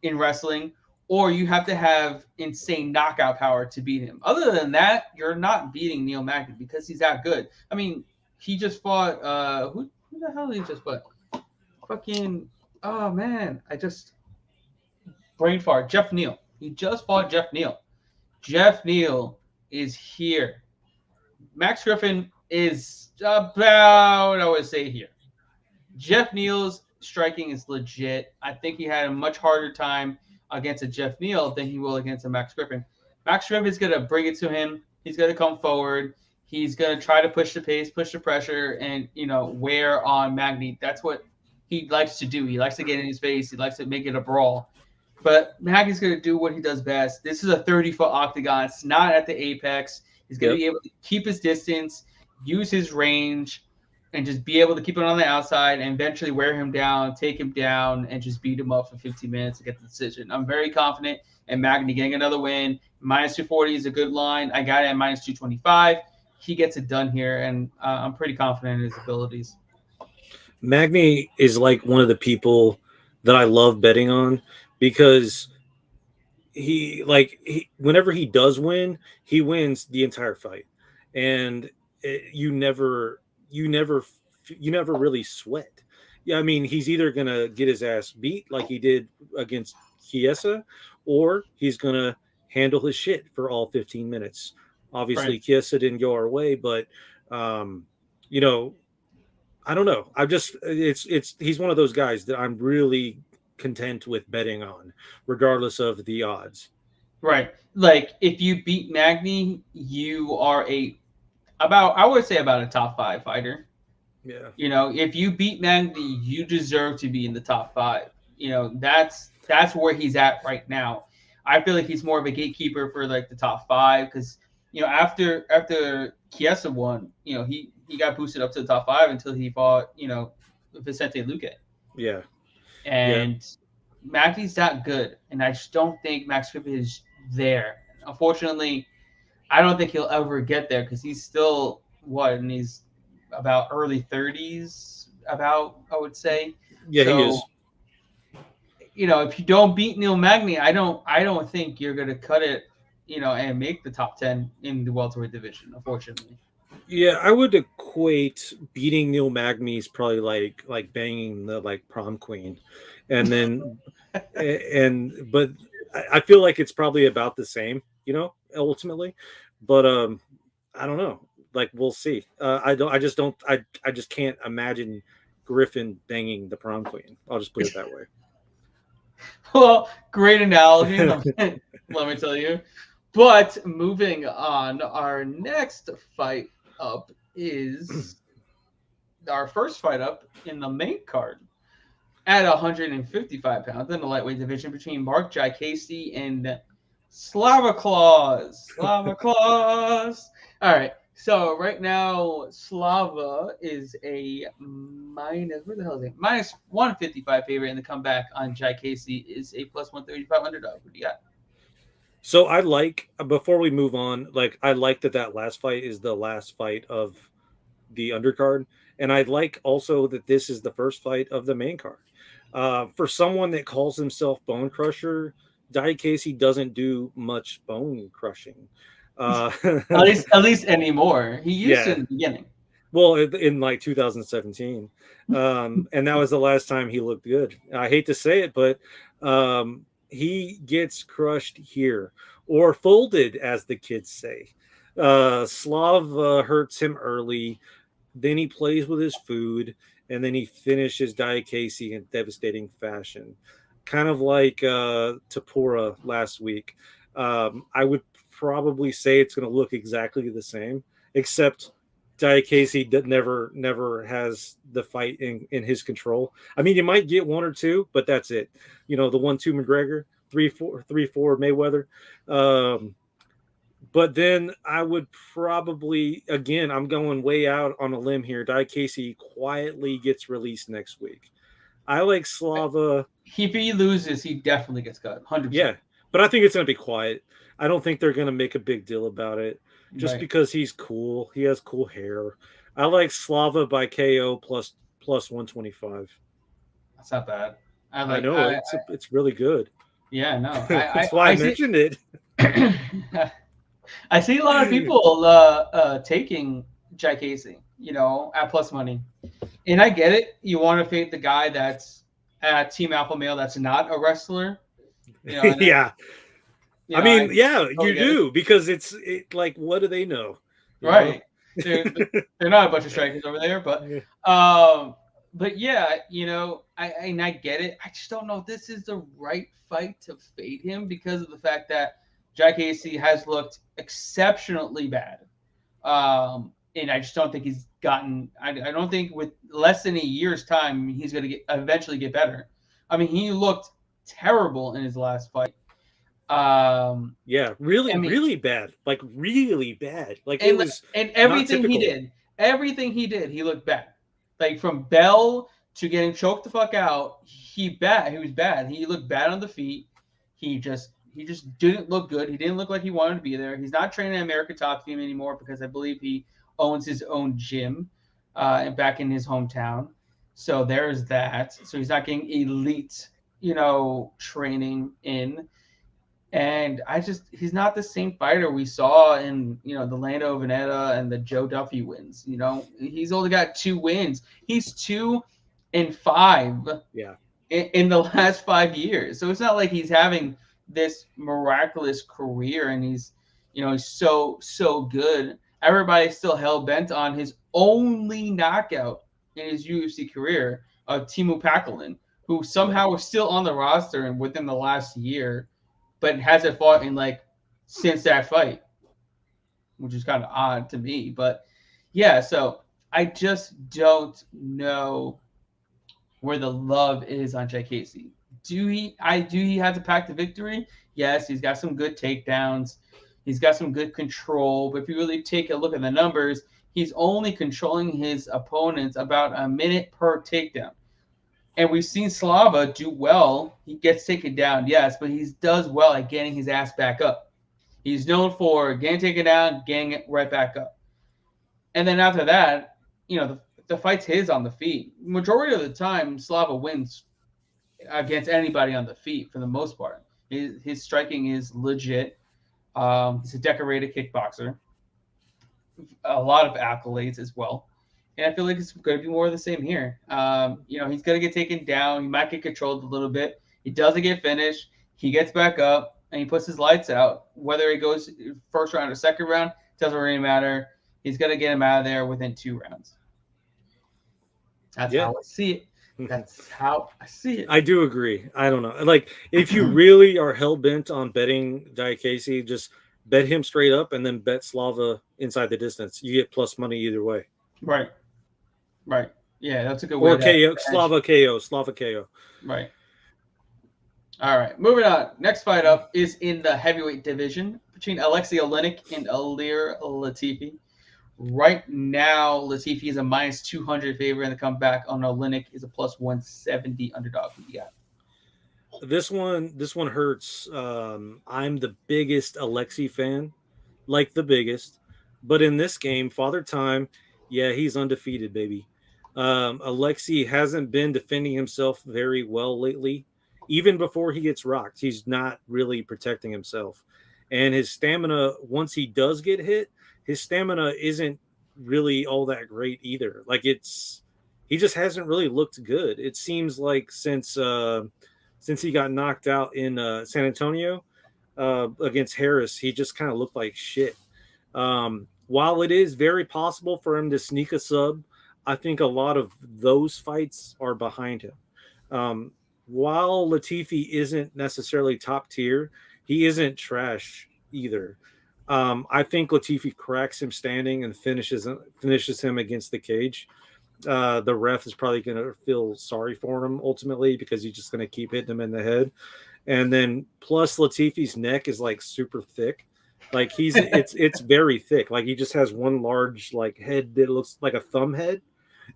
in wrestling, or you have to have insane knockout power to beat him. Other than that, you're not beating Neil Magney because he's that good. I mean, he just fought who the hell did he just fight? Fucking brain fart. Jeff Neal. He just fought Jeff Neal. Jeff Neal is here. Max Griffin is about, I would say, here. Jeff Neal's striking is legit. I think he had a much harder time against a Jeff Neal than he will against a Max Griffin. Max Griffin is going to bring it to him. He's going to come forward. He's going to try to push the pace, push the pressure, and, wear on Magney. That's what he likes to do. He likes to get in his face. He likes to make it a brawl. But Magney's going to do what he does best. This is a 30-foot octagon. It's not at the apex. He's going to be able to keep his distance, use his range, and just be able to keep it on the outside and eventually wear him down, take him down, and just beat him up for 15 minutes to get the decision. I'm very confident in Magney getting another win. Minus 240 is a good line. I got it at minus 225. He gets it done here, and I'm pretty confident in his abilities. Magney is like one of the people that I love betting on because whenever he does win, he wins the entire fight. And you never really sweat. Yeah, I mean, he's either gonna get his ass beat like he did against Chiesa, or he's gonna handle his shit for all 15 minutes. Obviously, right. Chiesa didn't go our way, but I don't know. He's one of those guys that I'm really content with betting on, regardless of the odds. Right. Like if you beat Magney, you are I would say about a top 5 fighter. Yeah. If you beat Magney, you deserve to be in the top 5. That's where he's at right now. I feel like he's more of a gatekeeper for like the top 5 because after Chiesa won, he got boosted up to the top 5 until he fought Vicente Luque. Yeah. And Magney's that good, and I just don't think Max Griffin is there. Unfortunately, I don't think he'll ever get there because he's still and he's about early 30s, I would say. Yeah, so, he is. If you don't beat Neil Magney, I don't think you're gonna cut it, and make the top 10 in the welterweight division, unfortunately. Yeah, I would equate beating Neil Magney is probably like banging the prom queen, and then but I feel like it's probably about the same, ultimately. But I don't know. We'll see. I just can't imagine Griffin banging the prom queen. I'll just put it that way. Well, great analogy. Let me tell you. But moving on, our next fight up is our first fight up in the main card at 155 pounds in the lightweight division between Mark Jai Casey and Slava Claus. Slava Claus. All right. So right now, Slava is a minus. Where the hell is it? Minus 155 favorite, and the comeback on Jai Casey is a plus 135 underdog. What do you got? So I like, before we move on, like I like that last fight is the last fight of the undercard, and I like also that this is the first fight of the main card. For someone that calls himself Bone Crusher, Jai Casey doesn't do much bone crushing. At least anymore. He used to in the beginning. Well, in like 2017, and that was the last time he looked good. I hate to say it, but he gets crushed here, or folded, as the kids say. Slav hurts him early, then he plays with his food, and then he finishes Jai Casey in devastating fashion, kind of like Tapura last week. I would probably say it's going to look exactly the same, except Jai Casey never has the fight in his control. I mean, you might get one or two, but that's it. You know, the 1-2 McGregor, 3-4 Mayweather. But then I would probably, again, I'm going way out on a limb here. Jai Casey quietly gets released next week. I like Slava. If he loses, he definitely gets cut. 100%. Yeah, but I think it's going to be quiet. I don't think they're going to make a big deal about it just because he's cool. He has cool hair. I like Slava by KO plus 125. That's not bad. I know it's really good. Yeah, no. That's why I mentioned it. I see a lot of people taking Jai Casey, at plus money. And I get it. You want to fade the guy that's at Team Alpha Male that's not a wrestler. Yeah. I mean, you do, because it's like, what do they know? Right. They're not a bunch of strikers over there, but yeah, I get it. I just don't know if this is the right fight to fade him because of the fact that Jai Casey has looked exceptionally bad. And I just don't think he's gotten. I don't think with less than a year's time he's going to eventually get better. I mean, he looked terrible in his last fight. Really bad, like really bad. Like and, it was, and everything he did, he looked bad. Like from bell to getting choked the fuck out, he was bad. He looked bad on the feet. He just didn't look good. He didn't look like he wanted to be there. He's not training at America Top Team anymore because I believe he owns his own gym and back in his hometown. So there's that. So he's not getting elite, training in. And he's not the same fighter we saw in, the Lando Veneta and the Joe Duffy wins. He's only got 2 wins. He's 2-5 in the last 5 years. So it's not like he's having this miraculous career and he's so good. Everybody's still hell bent on his only knockout in his UFC career of Teemu Packalén, who somehow was still on the roster and within the last year, but hasn't fought since that fight, which is kind of odd to me. But yeah, so I just don't know where the love is on Jai Casey. Do he have the path to victory? Yes, he's got some good takedowns. He's got some good control. But if you really take a look at the numbers, he's only controlling his opponents about a minute per takedown. And we've seen Slava do well. He gets taken down, yes, but he does well at getting his ass back up. He's known for getting taken down, getting it right back up. And then after that, the fight's his on the feet. Majority of the time, Slava wins against anybody on the feet for the most part. His striking is legit. He's a decorated kickboxer. A lot of accolades as well. And I feel like it's going to be more of the same here. He's going to get taken down. He might get controlled a little bit. He doesn't get finished. He gets back up, and he puts his lights out. Whether he goes first round or second round, doesn't really matter. He's going to get him out of there within 2 rounds. That's how I see it. That's how I see it. I do agree. I don't know. Like, if you really are hell-bent on betting Jai Casey, just bet him straight up and then bet Slava inside the distance. You get plus money either way. Right. Yeah, that's a good way. Or KO, Slava KO. Right. All right, moving on. Next fight up is in the heavyweight division between Alexei Oleinik and Ilir Latifi. Right now, Latifi is a minus 200 favorite in the comeback. On Oleinik is a plus 170 underdog. Who you got? This one hurts. I'm the biggest Alexei fan, like the biggest. But in this game, Father Time, yeah, he's undefeated, baby. Alexei hasn't been defending himself very well lately. Even before he gets rocked, he's not really protecting himself. And his stamina, once he does get hit, his stamina isn't really all that great either. Like he just hasn't really looked good. It seems like since he got knocked out in San Antonio against Harris, he just kind of looked like shit. While it is very possible for him to sneak a sub, I think a lot of those fights are behind him. While Latifi isn't necessarily top tier, he isn't trash either. I think Latifi cracks him standing and finishes him against the cage. The ref is probably going to feel sorry for him ultimately because he's just going to keep hitting him in the head. And then plus Latifi's neck is like super thick. Like it's very thick. Like he just has one large like head that looks like a thumb head.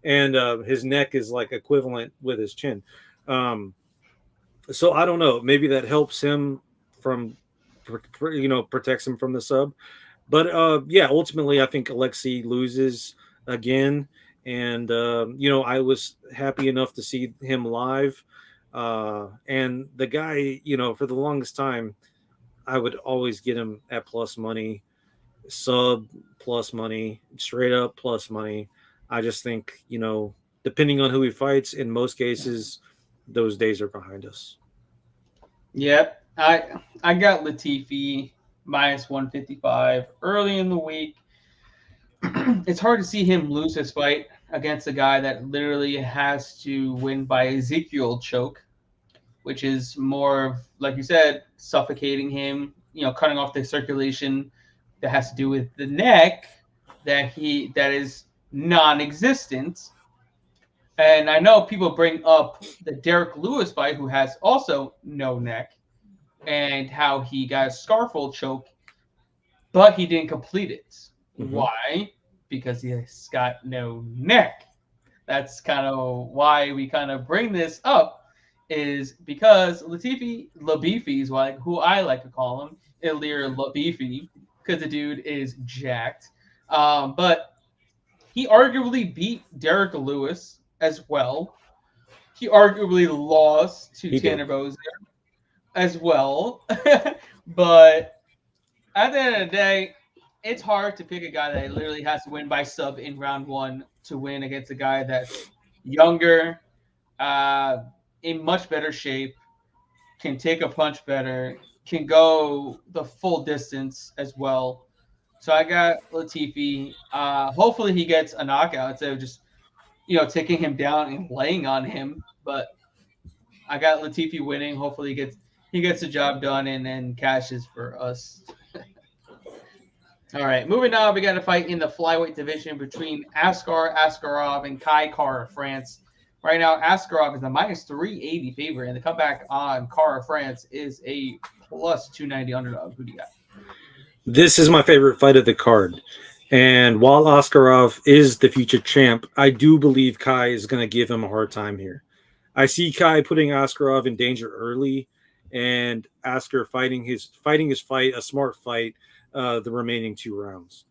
And his neck is like equivalent with his chin. So I don't know. Maybe that helps him from, protects him from the sub. But yeah, ultimately I think Alexei loses again. And, I was happy enough to see him live. And the guy, for the longest time, I would always get him at plus money, sub plus money, straight up plus money. I just think, depending on who he fights, in most cases, those days are behind us. Yep. I got Latifi minus 155 early in the week. It's hard to see him lose his fight against a guy that literally has to win by Ezekiel choke, which is more of, like you said, suffocating him, cutting off the circulation that has to do with the neck that is non-existent. And I know people bring up the Derek Lewis fight, who has also no neck, and how he got a scarfold choke, but he didn't complete it. Mm-hmm. Why? Because he's got no neck. That's kind of why we kind of bring this up, is because Latifi Labifi is who I like to call him, Ilir Labifi, because the dude is jacked. But he arguably beat Derek Lewis as well. He arguably lost to Tanner Boser as well. But at the end of the day, it's hard to pick a guy that literally has to win by sub in round one to win against a guy that's younger, in much better shape, can take a punch better, can go the full distance as well. So I got Latifi. Hopefully he gets a knockout instead of just, taking him down and laying on him. But I got Latifi winning. Hopefully he gets the job done and then cashes for us. All right, moving on, we got a fight in the flyweight division between Askar Askarov and Kai Kara France. Right now, Askarov is a minus 380 favorite, and the comeback on Kara France is a plus 290 underdog. Who do you got? This is my favorite fight of the card. And while Askarov is the future champ, I do believe Kai is going to give him a hard time here. I see Kai putting Askarov in danger early, and Askar fighting his fight, a smart fight, the remaining 2 rounds.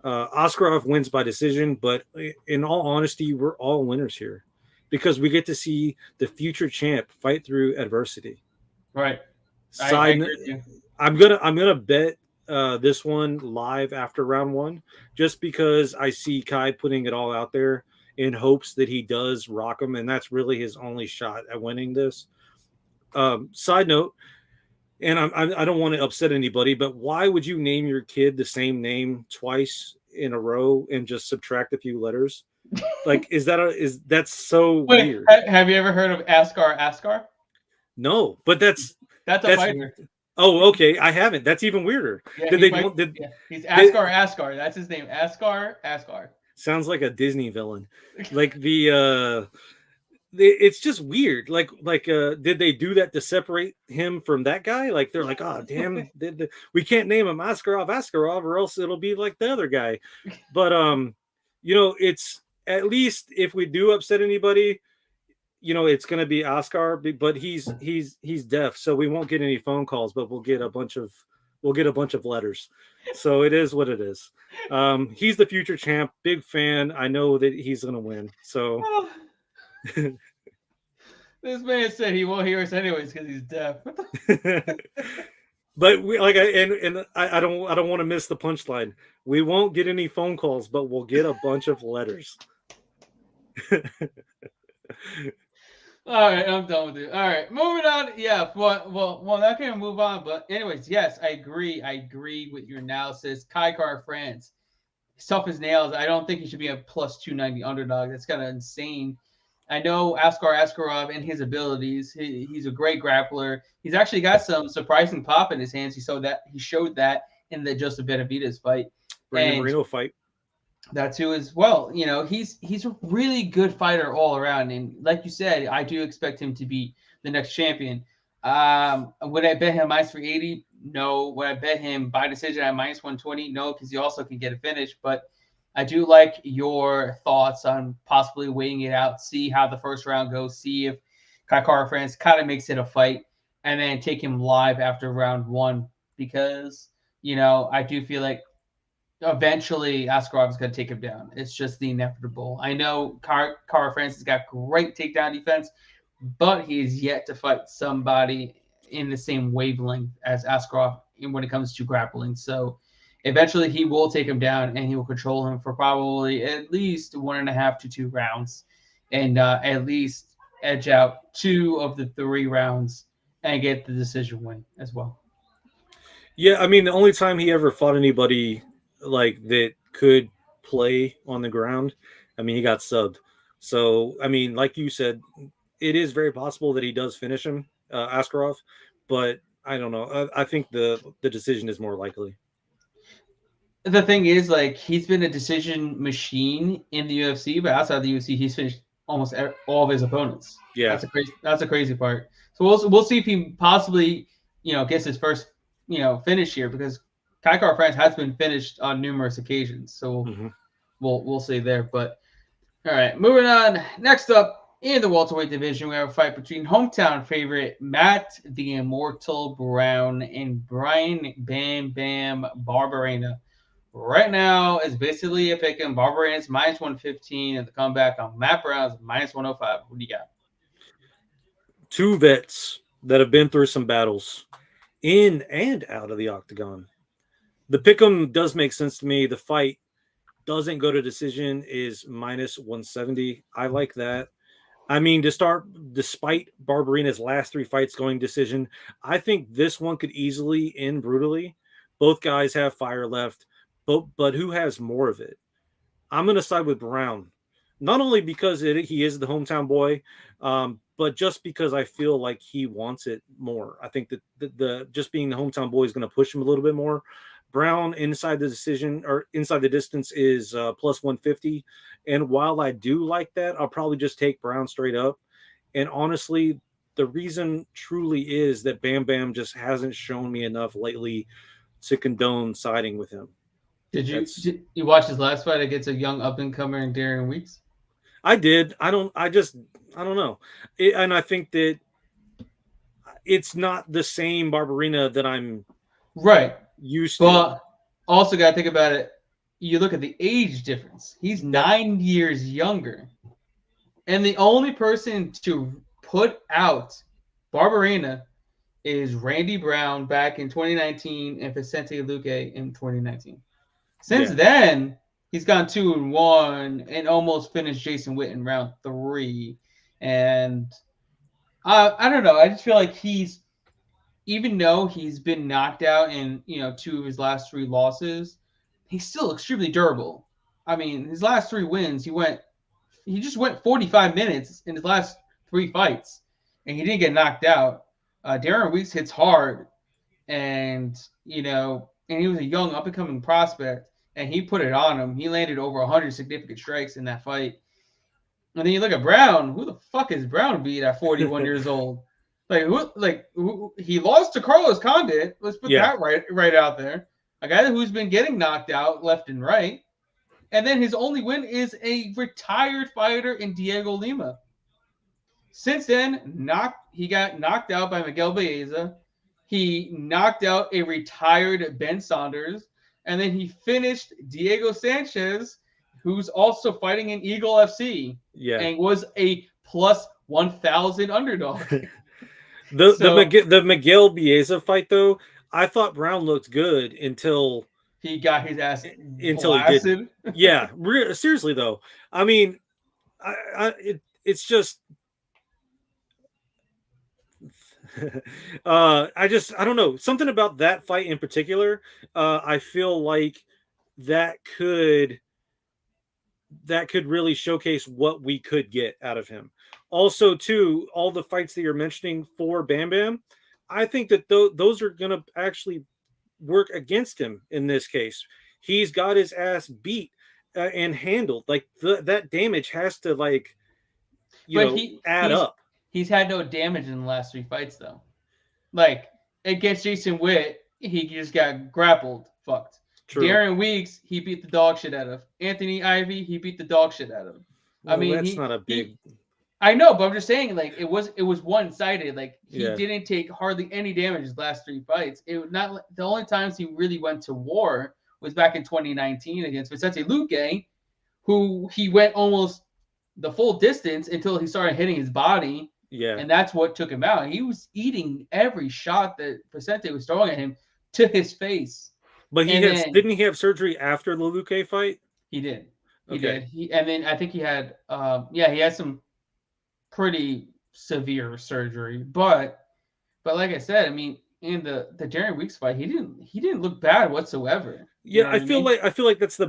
Askarov wins by decision, but in all honesty, we're all winners here because we get to see the future champ fight through adversity. Right. I agree with you. I'm gonna bet this one live after round 1, just because I see Kai putting it all out there in hopes that he does rock him, and that's really his only shot at winning this. Side note, and I don't want to upset anybody, but why would you name your kid the same name twice in a row and just subtract a few letters? Like, that's so weird. Have you ever heard of Askar? No, but that's a fighter. Oh, okay. I haven't. That's even weirder. Yeah, Did he they? fights, Did, yeah. He's did Askar. That's his name. Askar. sounds like a Disney villain. Like it's just weird. Did they do that to separate him from that guy? Like they're like, oh damn, we can't name him Askarov, or else it'll be like the other guy. But it's at least if we do upset anybody, it's gonna be Oscar. But he's deaf, so we won't get any phone calls, but we'll get a bunch of letters. So it is what it is. He's the future champ. Big fan. I know that he's gonna win. So. This man said he won't hear us anyways because he's deaf. But I don't want to miss the punchline. We won't get any phone calls, but we'll get a bunch of letters. All right, I'm done with it. All right, moving on. Yeah, well, not gonna move on. But anyways, yes, I agree. I agree with your analysis. Kai France, he's tough as nails. I don't think he should be a plus 290 underdog. That's kind of insane. I know Askarov and his abilities. He's a great grappler. He's actually got some surprising pop in his hands. He showed that in the Joseph Benavidez fight. Brandon Moreno fight. That too as well. He's a really good fighter all around. And like you said, I do expect him to be the next champion. Would I bet him minus 380? No. Would I bet him by decision at minus 120? No, because he also can get a finish. But I do like your thoughts on possibly weighing it out, see how the first round goes, see if Kai France kind of makes it a fight, and then take him live after round one because, I do feel like eventually Askarov is going to take him down. It's just the inevitable. I know Kai France has got great takedown defense, but he's yet to fight somebody in the same wavelength as Askarov when it comes to grappling. So eventually he will take him down and he will control him for probably at least 1.5 to 2 rounds and at least edge out 2 of the 3 rounds and get the decision win as well. Yeah, I mean, the only time he ever fought anybody like that could play on the ground, I mean, he got subbed. So, I mean, like you said, it is very possible that he does finish him, Askarov, but I don't know. I think the decision is more likely. The thing is, like, he's been a decision machine in the UFC, but outside the UFC, he's finished almost all of his opponents. Yeah, that's a crazy part. So we'll see if he possibly, gets his first, finish here because Kai France has been finished on numerous occasions. So we'll see there. But all right, moving on. Next up in the welterweight division, we have a fight between hometown favorite Matt the Immortal Brown and Brian Bam Bam Barberena. Right now, it's basically a pick 'em. Barberena's minus 115 and the comeback on Matt Brown's minus 105. What do you got? 2 vets that have been through some battles in and out of the octagon. The pick'em does make sense to me. The fight doesn't go to decision is minus 170. I like that. I mean, despite Barberena's last 3 fights going decision, I think this one could easily end brutally. Both guys have fire left, but who has more of it? I'm going to side with Brown, not only because he is the hometown boy, but just because I feel like he wants it more. I think that the just being the hometown boy is going to push him a little bit more. Brown inside the decision or inside the distance is plus 150. And while I do like that, I'll probably just take Brown straight up. And honestly, the reason truly is that Bam Bam just hasn't shown me enough lately to condone siding with him. Did you watch his last fight against a young up-and-comer in Darren Weeks? I did. I don't know. And I think that it's not the same Barberena that I'm used to. But also got to think about it. You look at the age difference. He's 9 years younger. And the only person to put out Barberena is Randy Brown back in 2019 and Vicente Luque in 2019. Since then, he's gone 2-1 and almost finished Jason Witt in round 3. And I don't know. I just feel like even though he's been knocked out in 2 of his last 3 losses, he's still extremely durable. I mean, his last 3 wins, he just went 45 minutes in his last 3 fights, and he didn't get knocked out. Darren Weeks hits hard. and and he was a young up and coming prospect, and he put it on him. He landed over 100 significant strikes in that fight. And then you look at Brown. Who the fuck is Brown beat at 41 years old? Who, he lost to Carlos Condit. Let's put that right out there. A guy who's been getting knocked out left and right. And then his only win is a retired fighter in Diego Lima. Since then, he got knocked out by Miguel Baeza. He knocked out a retired Ben Saunders. And then he finished Diego Sanchez, who's also fighting in Eagle FC. Yeah. And was a plus 1,000 underdog. The Miguel Baeza fight, though, I thought Brown looked good until he got his ass blasted. He did. Yeah, seriously though. I mean, it's just I don't know, something about that fight in particular. I feel like that could really showcase what we could get out of him. Also, too, all the fights that you're mentioning for Bam Bam, I think that those are going to actually work against him in this case. He's got his ass beat and handled. Like that damage has to add up. He's had no damage in the last 3 fights though. Like against Jason Witt, he just got grappled, fucked. True. Darren Weeks, he beat the dog shit out of. Anthony Ivy, he beat the dog shit out of. Well, I mean, that's not a big. I know, but I'm just saying, like it was one-sided. Like he didn't take hardly any damage his last 3 fights. The only times he really went to war was back in 2019 against Vicente Luque, who he went almost the full distance until he started hitting his body. Yeah, and that's what took him out. He was eating every shot that Vicente was throwing at him to his face. But didn't he have surgery after the Luque fight? He did. He did. And then I think he had he had some pretty severe surgery. But like I said, I mean, in the Darren Weeks fight, he didn't look bad whatsoever. Yeah, I feel like that's the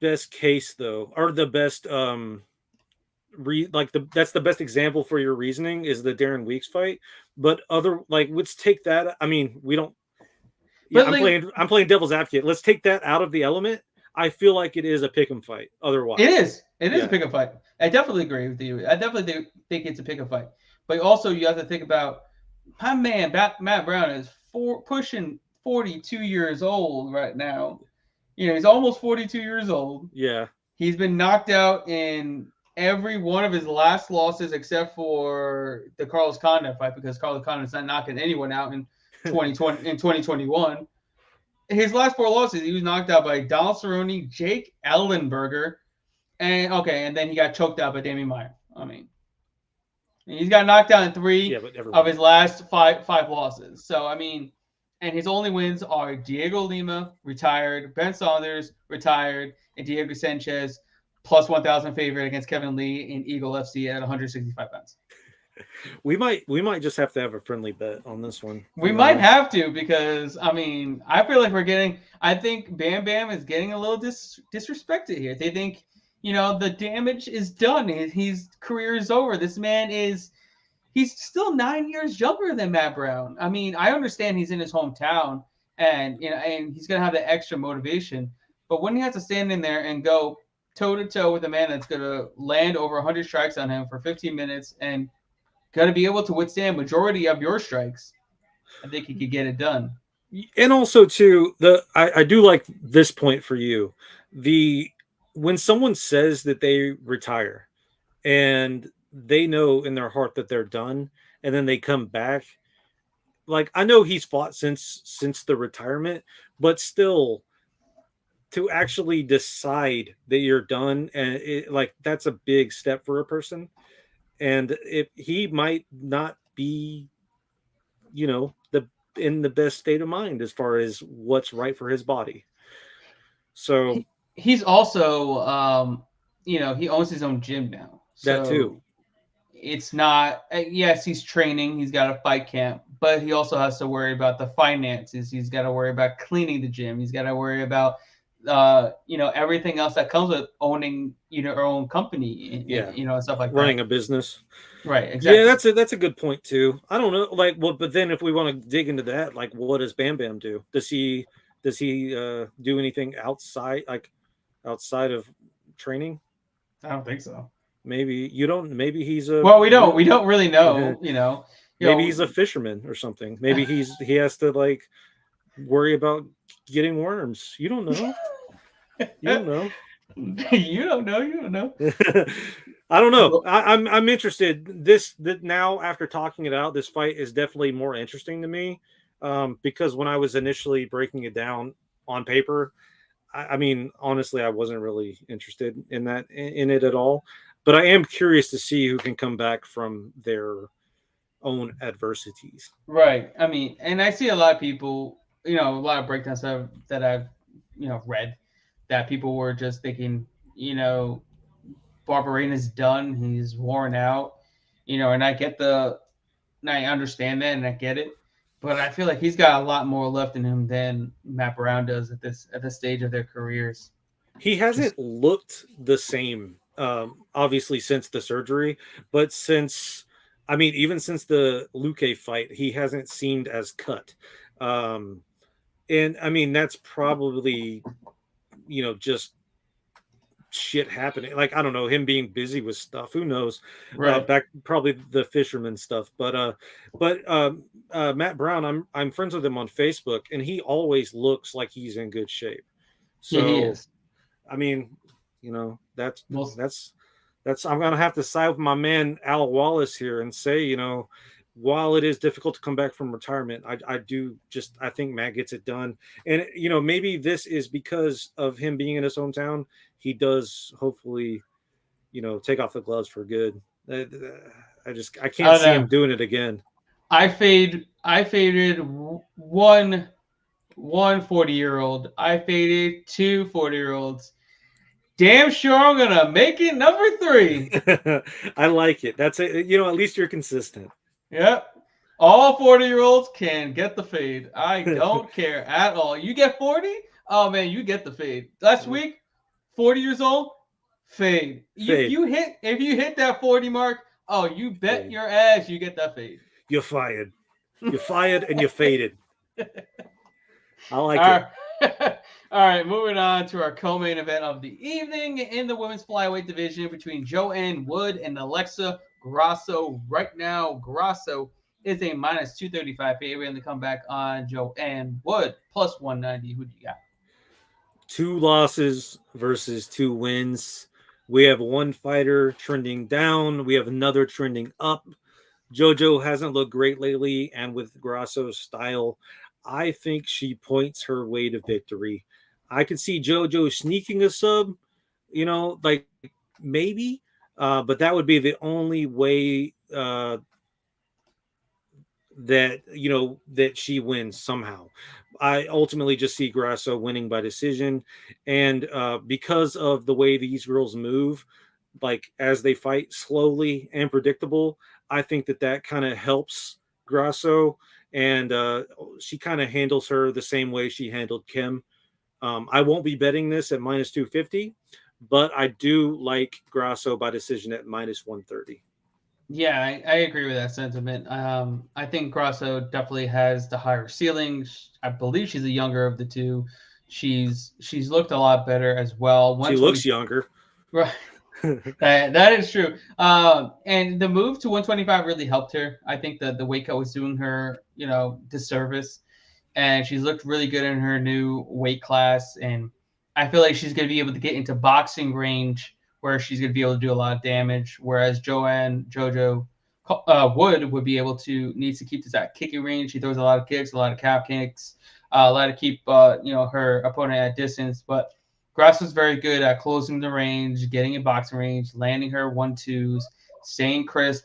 best case though, or the best that's the best example for your reasoning is the Darren Weeks fight. But let's take that. I mean, we don't. Yeah, I'm playing devil's advocate. Let's take that out of the element. I feel like it is a pick'em fight. Otherwise, it is a pick'em fight. I definitely agree with you. I definitely think it's a pick'em fight. But also, you have to think about my man Matt Brown is pushing 42 years old right now. He's almost 42 years old. Yeah, he's been knocked out in every one of his last losses except for the Carlos Condit fight, because Carlos Condit's not knocking anyone out in 2021. His last 4 losses, he was knocked out by Donald Cerrone, Jake Ellenberger, and then he got choked out by Damian Maia. I mean, he's got knocked out in 3 of his last five losses. So I mean, and his only wins are Diego Lima, retired, Ben Saunders, retired, and Diego Sanchez, plus 1,000 favorite against Kevin Lee in Eagle FC at 165 pounds. We might just have to have a friendly bet on this one. We might have to, because I mean, I feel like I think Bam Bam is getting a little disrespected here. They think, the damage is done. His career is over. This man he's still 9 years younger than Matt Brown. I mean, I understand he's in his hometown and and he's gonna have that extra motivation. But when he has to stand in there and go toe to toe with a man that's gonna land over 100 strikes on him for 15 minutes and got to be able to withstand majority of your strikes, I think he could get it done. And also, too, I do like this point for you. When someone says that they retire and they know in their heart that they're done, and then they come back, like, I know he's fought since the retirement, but still, to actually decide that you're done, and that's a big step for a person. And he might not be, in the best state of mind as far as what's right for his body. So he's also, he owns his own gym now. So that too. It's not. Yes, he's training. He's got a fight camp, but he also has to worry about the finances. He's got to worry about cleaning the gym. He's got to worry about everything else that comes with owning, your own company, and stuff like running that. a business. Right. Exactly. Yeah, that's a good point too. I don't know, like, well, but then if we want to dig into that, like, what does Bam Bam do? Does he do anything outside of training? I don't think so. Maybe you don't. Maybe he's a. Well, we don't really know. Maybe he's a fisherman or something. Maybe he has to like worry about getting worms. You don't know. You don't know. You don't know. You don't know. I don't know. I'm interested. That now after talking it out, this fight is definitely more interesting to me, because when I was initially breaking it down on paper, I mean, honestly, I wasn't really interested in it at all. But I am curious to see who can come back from their own adversities. Right. I mean, and I see a lot of people, a lot of breakdowns that I've, read, that people were just thinking, Barberena's done. He's worn out, and I understand that and I get it. But I feel like he's got a lot more left in him than Matt Brown does at this stage of their careers. He hasn't looked the same, obviously, since the surgery, but even since the Luque fight, he hasn't seemed as cut. And I mean, that's probably, just shit happening. Like, I don't know, him being busy with stuff. Who knows? Right. Back probably the fisherman stuff. But Matt Brown, I'm friends with him on Facebook, and he always looks like he's in good shape. So, yeah, he is. I mean, that's I'm gonna have to side with my man Al Wallace here and say, while it is difficult to come back from retirement, I think Matt gets it done. And maybe this is because of him being in his hometown. He does hopefully, take off the gloves for good. I can't see him doing it again. I faded one 40-year-old. I faded 2 40-year-olds. Damn sure I'm gonna make it number 3. I like it. That's it. At least you're consistent. Yep. All 40-year-olds can get the fade. I don't care at all. You get 40? Oh man, you get the fade. Last week, 40 years old, fade. If you hit that 40 mark, oh, you bet your ass you get that fade. You're fired. You're fired and you're faded. I like it. All right, moving on to our co-main event of the evening in the women's flyweight division between Joanne Wood and Alexa Grasso. Right now, Grasso is a minus 235 favorite in the comeback on Joanne Wood, plus 190. Who do you got? 2 losses versus 2 wins. We have one fighter trending down. We have another trending up. JoJo hasn't looked great lately, and with Grasso's style, I think she points her way to victory. I could see JoJo sneaking a sub, like maybe, but that would be the only way that she wins somehow. I ultimately just see Grasso winning by decision, and because of the way these girls move, like as they fight slowly and predictable, I think that kind of helps Grasso, and she kind of handles her the same way she handled Kim. I won't be betting this at minus 250, but I do like Grasso by decision at minus 130. Yeah, I agree with that sentiment. I think Grasso definitely has the higher ceiling. I believe she's the younger of the two. She's looked a lot better as well. She looks younger. Right. That is true. And the move to 125 really helped her. I think that the weight cut was doing her, disservice. And she's looked really good in her new weight class. And I feel like she's going to be able to get into boxing range where she's going to be able to do a lot of damage. Whereas JoJo Wood needs to keep this at kicking range. She throws a lot of kicks, a lot of calf kicks, a lot to keep, her opponent at distance. But Grasso's very good at closing the range, getting in boxing range, landing her 1-2s, staying crisp,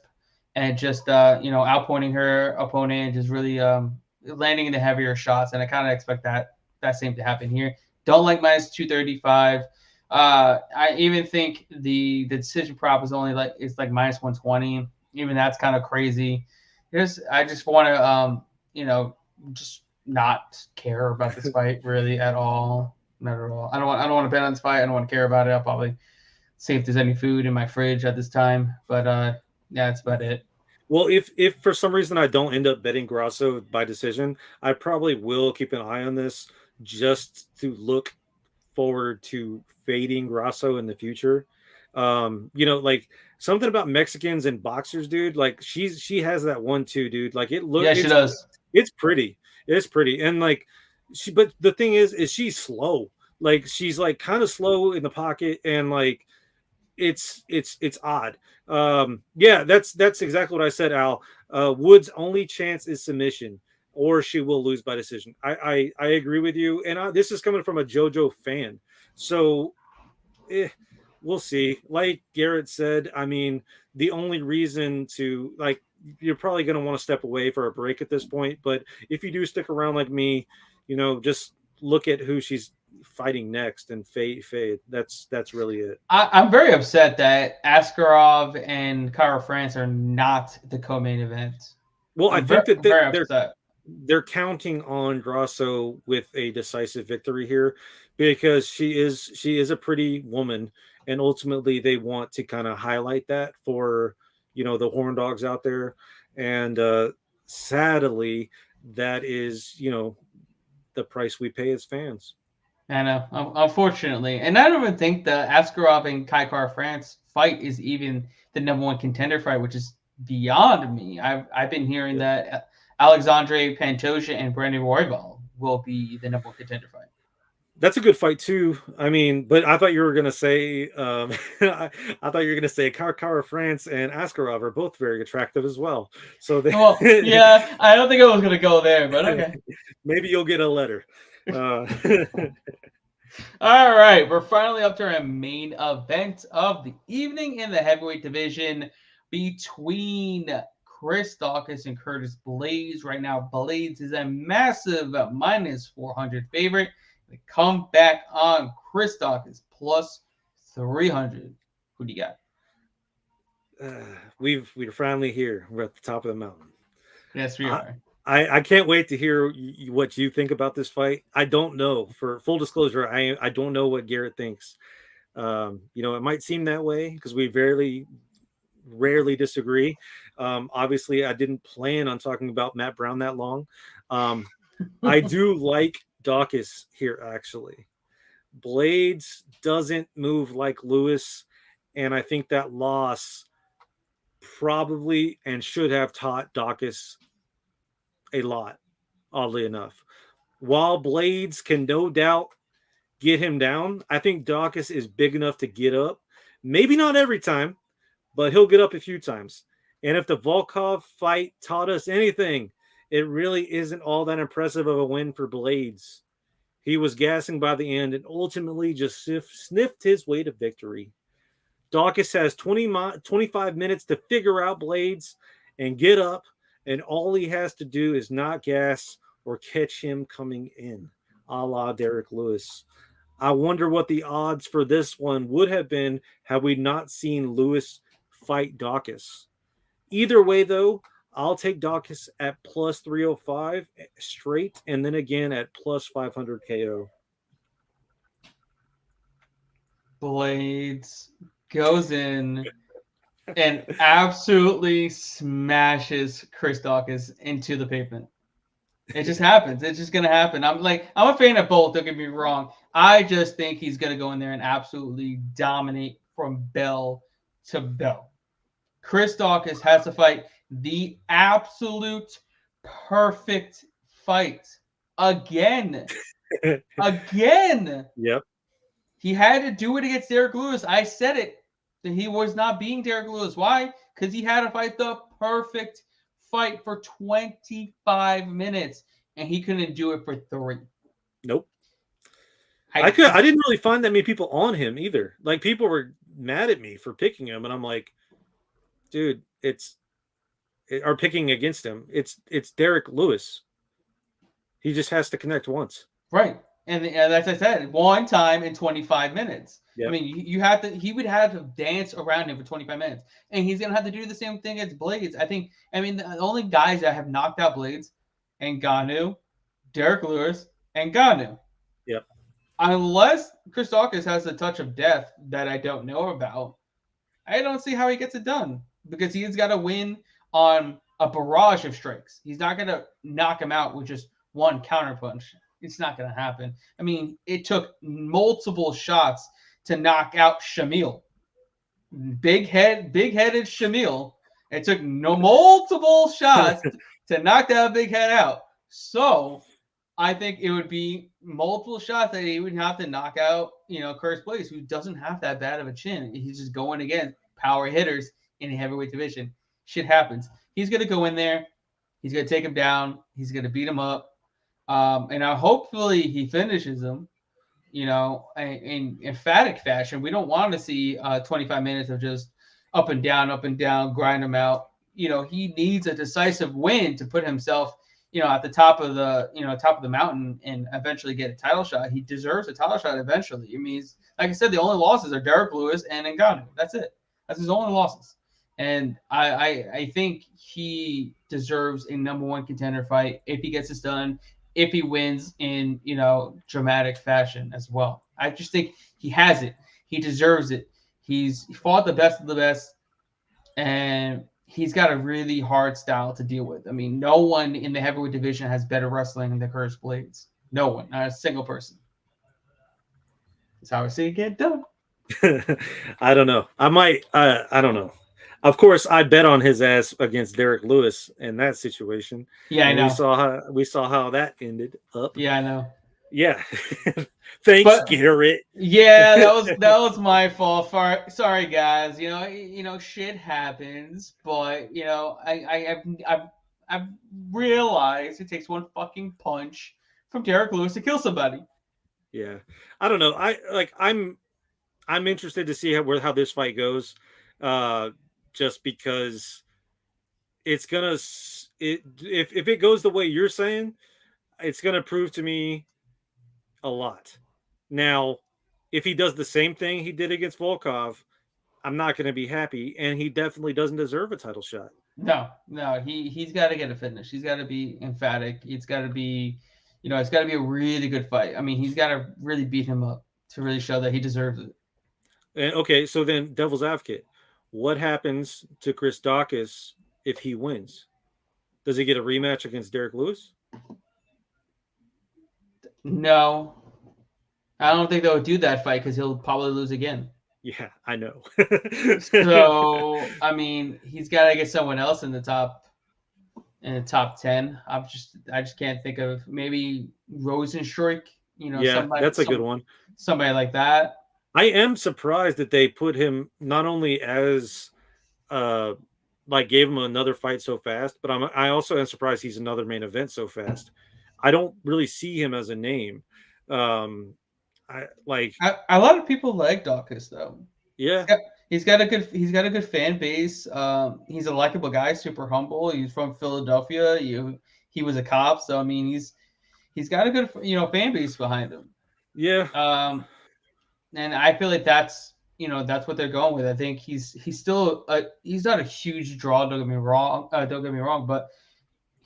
and just, outpointing her opponent, just really landing in the heavier shots. And I kind of expect that same to happen here. Don't like minus 235. I even think the decision prop is only it's minus 120. Even that's kind of crazy. I just want to, just not care about this fight really at all. Not at all. I don't want to bet on this fight. I don't want to care about it. I'll probably see if there's any food in my fridge at this time. But yeah, that's about it. Well, if for some reason I don't end up betting Grasso by decision, I probably will keep an eye on this just to look forward to fading Grasso in the future. Like something about Mexicans and boxers, dude. Like she has that one too, dude. Like Yeah, she does. It's pretty. It's pretty. And like but the thing is she's slow. Like she's like kind of slow in the pocket, and like it's odd. Yeah, that's exactly what I said, Al. Wood's only chance is submission, or she will lose by decision. I agree with you, and this is coming from a JoJo fan, so we'll see. Like Garrett said, I mean, the only reason to like you're probably going to want to step away for a break at this point, but if you do stick around like me, just look at who she's fighting next and fade. That's really it. I'm very upset that Askarov and Kara France are not the co-main event. Well, I think that they're counting on Grasso with a decisive victory here because she is a pretty woman, and ultimately they want to kind of highlight that for the horn dogs out there, and sadly that is the price we pay as fans. I know, unfortunately. And I don't even think the Askarov and Kara France fight is even the #1 contender fight, which is beyond me. I've been hearing that Alexandre Pantoja and Brandon Royval will be the #1 contender fight. That's a good fight too. I mean, but I thought you were gonna say I thought you were gonna say Kara France and Askarov are both very attractive as well. So yeah, I don't think I was gonna go there, but okay. Maybe you'll get a letter. All right, we're finally up to our main event of the evening in the heavyweight division between Chris Dawkins and Curtis Blaydes. Right now, Blaydes is a massive -400 favorite. They come back on Chris Dawkins +300. Who do you got? We're finally here. We're at the top of the mountain. Yes, we are. I can't wait to hear what you think about this fight. I don't know. For full disclosure, I don't know what Garrett thinks. It might seem that way because we rarely disagree. Obviously, I didn't plan on talking about Matt Brown that long. I do like Daukaus here, actually. Blaydes doesn't move like Lewis, and I think that loss probably and should have taught Daukaus a lot, oddly enough. While Blaydes can no doubt get him down, I think Daukaus is big enough to get up. Maybe not every time, but he'll get up a few times. And if the Volkov fight taught us anything, it really isn't all that impressive of a win for Blaydes. He was gassing by the end and ultimately just sniffed his way to victory. Daukaus has 25 minutes to figure out Blaydes and get up, and all he has to do is not gas or catch him coming in, a la Derek Lewis. I wonder what the odds for this one would have been had we not seen Lewis fight Daukaus. Either way, though, I'll take Daukaus at +305 straight, and then again at +500 KO. Blaydes goes in and absolutely smashes Chris Dawkins into the pavement. It just happens. It's just gonna happen. I'm a fan of both. Don't get me wrong. I just think he's gonna go in there and absolutely dominate from bell to bell. Chris Dawkins has to fight the absolute perfect fight again. Again. Yep. He had to do it against Derek Lewis. I said it. That he was not being Derek Lewis. Why? Because he had to fight the perfect fight for 25 minutes, and he couldn't do it for 3. Nope. I didn't really find that many people on him either. Like, people were mad at me for picking him, and I'm like, dude, or picking against him. It's Derek Lewis. He just has to connect once. Right. And as I said, one time in 25 minutes. Yep. I mean, he would have to dance around him for 25 minutes. And he's going to have to do the same thing as Blaydes. The only guys that have knocked out Blaydes, Ngannou, Derek Lewis, and Ngannou. Yep. unless Chris Dawkins has a touch of death that I don't know about, I don't see how he gets it done because he's got to win on a barrage of strikes. He's not going to knock him out with just one counterpunch. It's not going to happen. I mean, it took multiple shots to knock out Shamil. Big-headed Shamil. It took multiple shots to knock that big head out. So I think it would be multiple shots that he would have to knock out, Curtis Blaydes, who doesn't have that bad of a chin. He's just going against power hitters in the heavyweight division. Shit happens. He's going to go in there. He's going to take him down. He's going to beat him up. And hopefully he finishes him, in emphatic fashion. We don't want to see 25 minutes of just up and down, grind him out. He needs a decisive win to put himself, at the top of the mountain and eventually get a title shot. He deserves a title shot eventually. I mean, like I said, the only losses are Derek Lewis and Ngannou. That's it. That's his only losses. And I think he deserves a number one contender fight if he gets this done, if he wins in, dramatic fashion as well. I just think he has it. He deserves it. He fought the best of the best, and he's got a really hard style to deal with. I mean, no one in the heavyweight division has better wrestling than Curtis Blaydes. No one, not a single person. That's how I see it get done. I don't know. I don't know. Of course, I bet on his ass against Derek Lewis in that situation. Yeah, I know. We saw how that ended up. Yeah, I know. Yeah. Thanks, Garrett. Yeah, that was my fault. Sorry, guys. Shit happens, but I've realized it takes one fucking punch from Derek Lewis to kill somebody. Yeah, I don't know. I'm interested to see how this fight goes. Just because it's gonna if it goes the way you're saying, it's gonna prove to me a lot. Now, if he does the same thing he did against Volkov, I'm not going to be happy, and he definitely doesn't deserve a title shot. No, he's got to get a finish. He's got to be emphatic. It's got to be, it's got to be a really good fight. I mean, he's got to really beat him up to really show that he deserves it. And okay, so then devil's advocate, what happens to Chris Daukaus if he wins? Does he get a rematch against Derek Lewis? No, I don't think they'll do that fight because he'll probably lose again. Yeah, I know. So, I mean, he's got to get someone else in the top 10. I just can't think of maybe Rosenstruik. Yeah, that's a good one. Somebody like that. I am surprised that they put him not only as gave him another fight so fast, but I also am surprised he's another main event so fast. I don't really see him as a name. A lot of people like Dawkins though. Yeah, he's got a good fan base. He's a likable guy, super humble. He's from Philadelphia. He was a cop, so I mean he's got a good fan base behind him. Yeah. And I feel like that's what they're going with. I think he's still he's not a huge draw. Don't get me wrong, but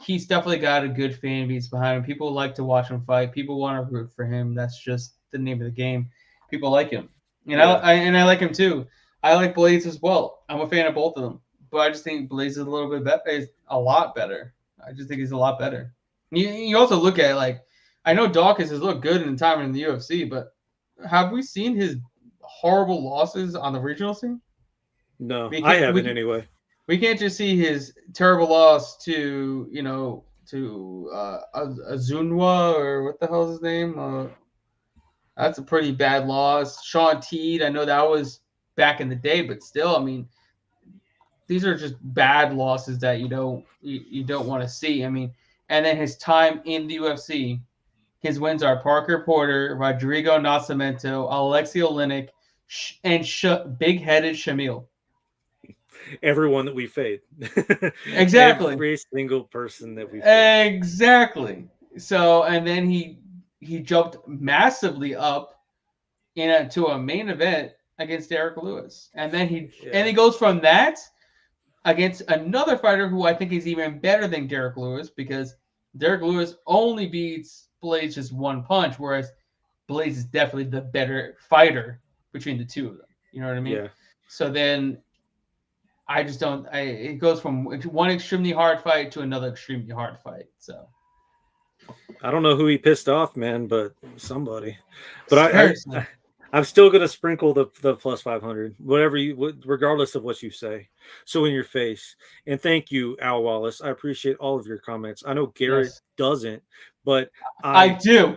he's definitely got a good fan base behind him. People like to watch him fight. People want to root for him. That's just the name of the game. People like him, I like him too. I like Blaydes as well. I'm a fan of both of them, but I just think Blaydes is a little bit better. Is a lot better. I just think he's a lot better. You also look at I know Dawkins has looked good in time in the UFC, but have we seen his horrible losses on the regional scene? No, I haven't anyway. We can't just see his terrible loss to Azunwa, or what the hell is his name? That's a pretty bad loss. Sean Teed, I know that was back in the day, but still, I mean, these are just bad losses that you don't want to see. I mean, and then his time in the UFC, his wins are Parker Porter, Rodrigo Nascimento, Alexei Oleinik, and big-headed Shamil. Everyone that we fade. Exactly. Every single person that we fade. Exactly. So, and then he jumped massively up to a main event against Derek Lewis. And then he goes from that against another fighter who I think is even better than Derek Lewis, because Derek Lewis only beats Blaydes just one punch, whereas Blaydes is definitely the better fighter between the two of them. You know what I mean? Yeah. So then I just don't. It goes from one extremely hard fight to another extremely hard fight. So I don't know who he pissed off, man, but somebody. But seriously. I'm still gonna sprinkle the plus 500, whatever regardless of what you say. So in your face. And thank you, Al Wallace. I appreciate all of your comments. I know Garrett doesn't, but I do.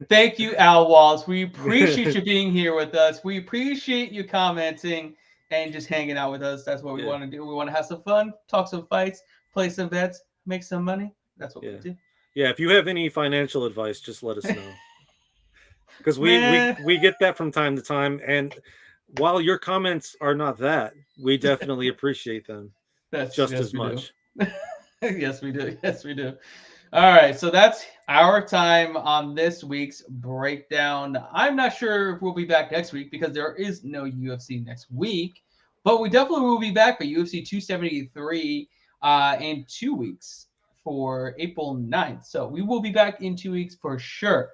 Thank you, Al Wallace. We appreciate you being here with us. We appreciate you commenting and just hanging out with us. That's what we want to do. We want to have some fun, talk some fights, play some bets, make some money. That's what we do. Yeah, if you have any financial advice, just let us know. Because we get that from time to time. And while your comments are not that, we definitely appreciate them. That's just as much. Yes, we do. Yes, we do. All right. So that's our time on this week's breakdown. I'm not sure if we'll be back next week because there is no UFC next week, but we definitely will be back for UFC 273 in 2 weeks for April 9th. So we will be back in 2 weeks for sure.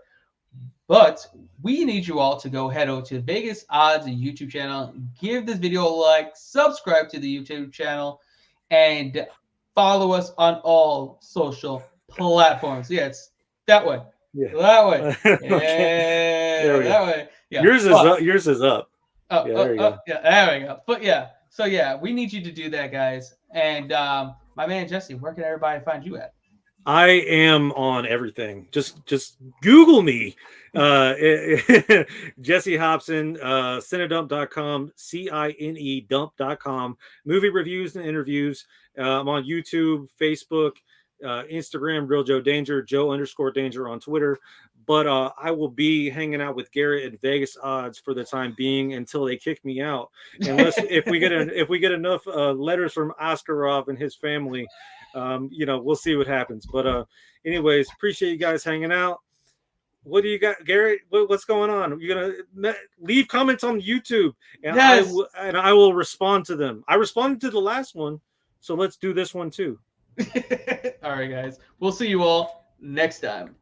But we need you all to go head over to Vegas Odds YouTube channel, give this video a like, subscribe to the YouTube channel, and follow us on all social platforms. Yeah, it's that way. Yeah. That way. Yeah, that way. Yeah. Yours is up. Oh, yeah, there we go. Yeah, there we go. But yeah, so yeah, we need you to do that, guys. And my man Jesse, where can everybody find you at? I am on everything. Just Google me. Jesse Hobson, cinedump.com, CINE dump.com. Movie reviews and interviews. I'm on YouTube, Facebook, Instagram, Real Joe Danger, Joe_Danger on Twitter. But I will be hanging out with Garrett at Vegas Odds for the time being until they kick me out. Unless if we get enough letters from Askarov and his family, we'll see what happens. But anyways, appreciate you guys hanging out. What do you got, Garrett? What's going on? You're gonna leave comments on YouTube, and I will respond to them. I responded to the last one, so let's do this one too. All right, guys. We'll see you all next time.